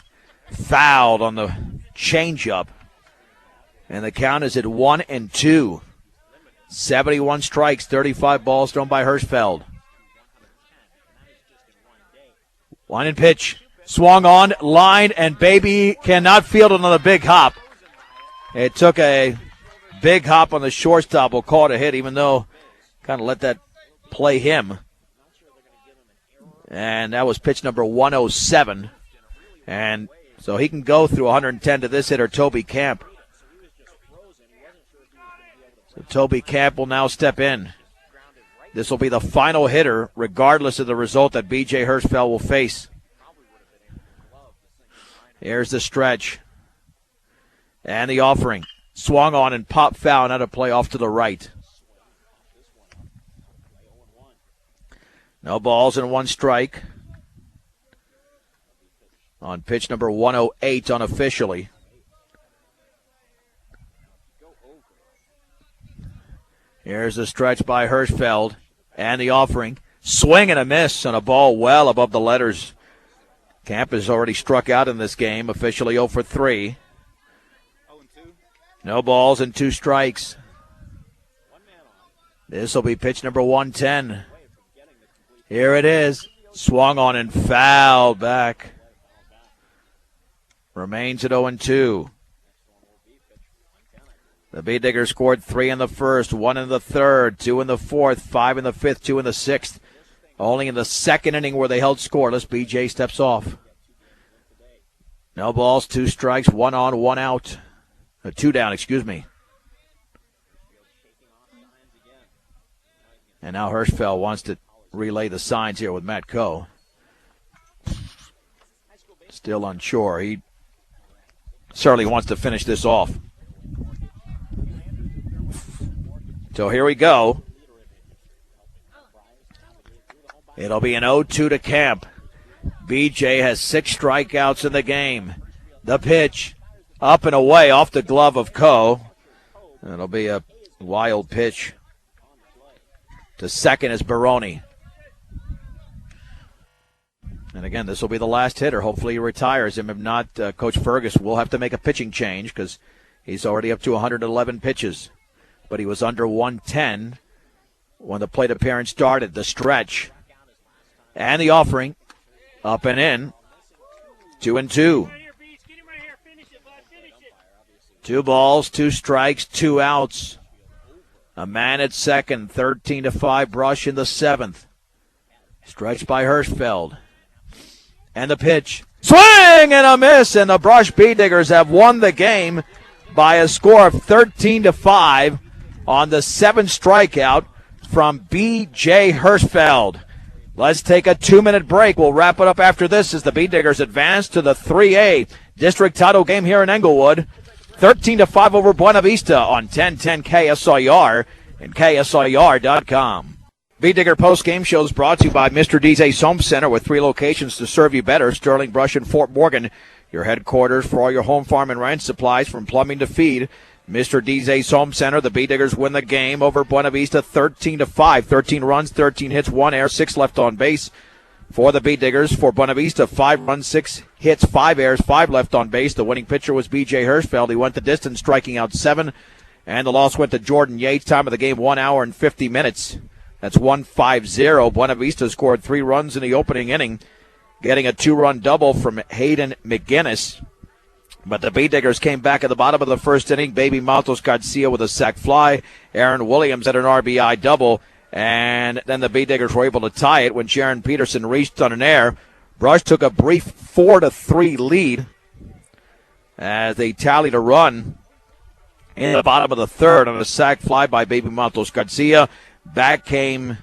Fouled on the changeup. And the count is at 1 and 2. 71 strikes, 35 balls thrown by Hirschfeld. Line and pitch. Swung on, line, and baby cannot field it on the big hop. It took a big hop on the shortstop. We'll call it a hit, even though kind of let that play him. And that was pitch number 107. And So he can go through 110 to this hitter, Toby Camp. So Toby Camp will now step in. This will be the final hitter, regardless of the result that B.J. Hirschfeld will face. Here's the stretch. And the offering. Swung on and popped foul, out of play off to the right. No balls and one strike. On pitch number 108 unofficially. Here's the stretch by Hirschfeld. And the offering. Swing and a miss on a ball well above the letters. Camp has already struck out in this game, officially 0 for 3. No balls and 2 strikes. This will be pitch number 110. Here it is. Swung on and fouled back. Remains at 0-2. The Bee Diggers scored 3 in the first, 1 in the third, 2 in the fourth, 5 in the fifth, 2 in the sixth. Only in the second inning where they held scoreless, BJ steps off. No balls, 2 strikes, 1 on, 1 out. 2 down, excuse me. And now Hirschfeld wants to relay the signs here with Matt Coe. Still unsure. He certainly wants to finish this off. So here we go. It'll be an 0-2 to Camp. BJ has 6 strikeouts in the game. The pitch, up and away off the glove of Coe. It'll be a wild pitch. To second is Baroni. And again, this will be the last hitter. Hopefully he retires him. If not, Coach Fergus will have to make a pitching change because he's already up to 111 pitches. But he was under 110 when the plate appearance started. The stretch. And the offering. Up and in. 2-2. 2 balls, 2 strikes, 2 outs. A man at second. 13-5 Brush in the 7th. Stretched by Hirschfeld. And the pitch. Swing and a miss. And the Brush Bee Diggers have won the game by a score of 13-5 on the 7th strikeout from B.J. Hirschfeld. Let's take a 2-minute break. We'll wrap it up after this as the Bee Diggers advance to the 3A district title game here in Englewood. 13-5 over Buena Vista on 1010 KSIR and KSIR.com. Bee Digger post-game show is brought to you by Mr. D's Home Center with 3 locations to serve you better. Sterling, Brush, and Fort Morgan. Your headquarters for all your home, farm, and ranch supplies from plumbing to feed. Mr. D's Home Center. The Bee Diggers win the game over Buena Vista 13-5. 13 runs, 13 hits, 1 error, 6 left on base. For the Bee Diggers, for Buena Vista, 5 runs, 6 hits, 5 errors, 5 left on base. The winning pitcher was B.J. Hirschfeld. He went the distance, striking out 7. And the loss went to Jordan Yates. Time of the game, 1 hour and 50 minutes. That's 1-5-0. Buena Vista scored 3 runs in the opening inning, getting a 2-run double from Hayden McGinnis. But the Bee Diggers came back at the bottom of the first inning. Baby Matos Garcia with a sac fly. Aaron Williams had an RBI double. And then the Bee Diggers were able to tie it when Sharon Peterson reached on an error. Brush took a brief 4-3 lead as they tallied a run in the bottom of the third on a sac fly by Baby Matos Garcia. Back came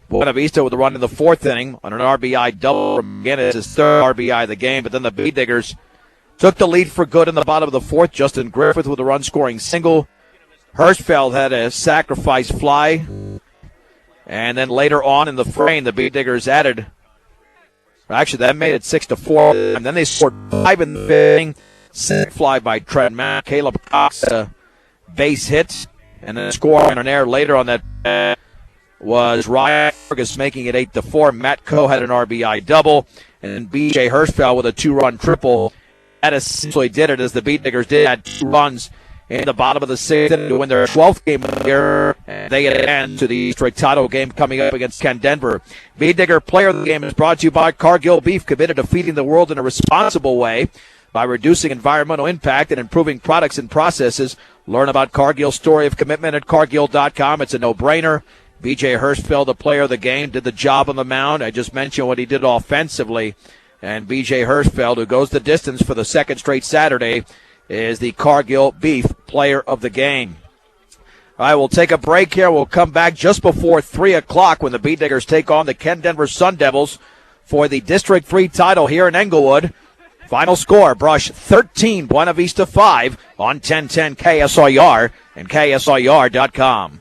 Buena Vista with a run in the 4th inning on an RBI double from McGinnis, his 3rd RBI of the game. But then the Bee Diggers took the lead for good in the bottom of the 4th. Justin Griffith with a run-scoring single. Hirschfeld had a sacrifice fly. And then later on in the frame, the Bee Diggers added. Actually, that made it 6-4. And then they scored 5 in the 5th inning. Sac fly by Trent Mack. Caleb Cox base hit. And then a score on an error later on that was Ryan Fergus making it 8-4. Matt Coe had an RBI double. And B.J. Hirschfeld with a 2-run triple. That essentially did it as the Bee Diggers did add 2 runs in the bottom of the 6th inning to win their 12th game of the year. And they get an end to the district title game coming up against Ken Denver. Bee Digger Player of the Game is brought to you by Cargill Beef, committed to feeding the world in a responsible way by reducing environmental impact and improving products and processes. Learn about Cargill's story of commitment at Cargill.com. It's a no-brainer. B.J. Hirschfeld, the player of the game, did the job on the mound. I just mentioned what he did offensively. And B.J. Hirschfeld, who goes the distance for the second straight Saturday, is the Cargill Beef Player of the Game. All right, we'll take a break here. We'll come back just before 3 o'clock when the Beat Diggers take on the Ken Denver Sun Devils for the District 3 title here in Englewood. Final score, Brush 13, Buena Vista 5 on 1010 KSIR and KSIR.com.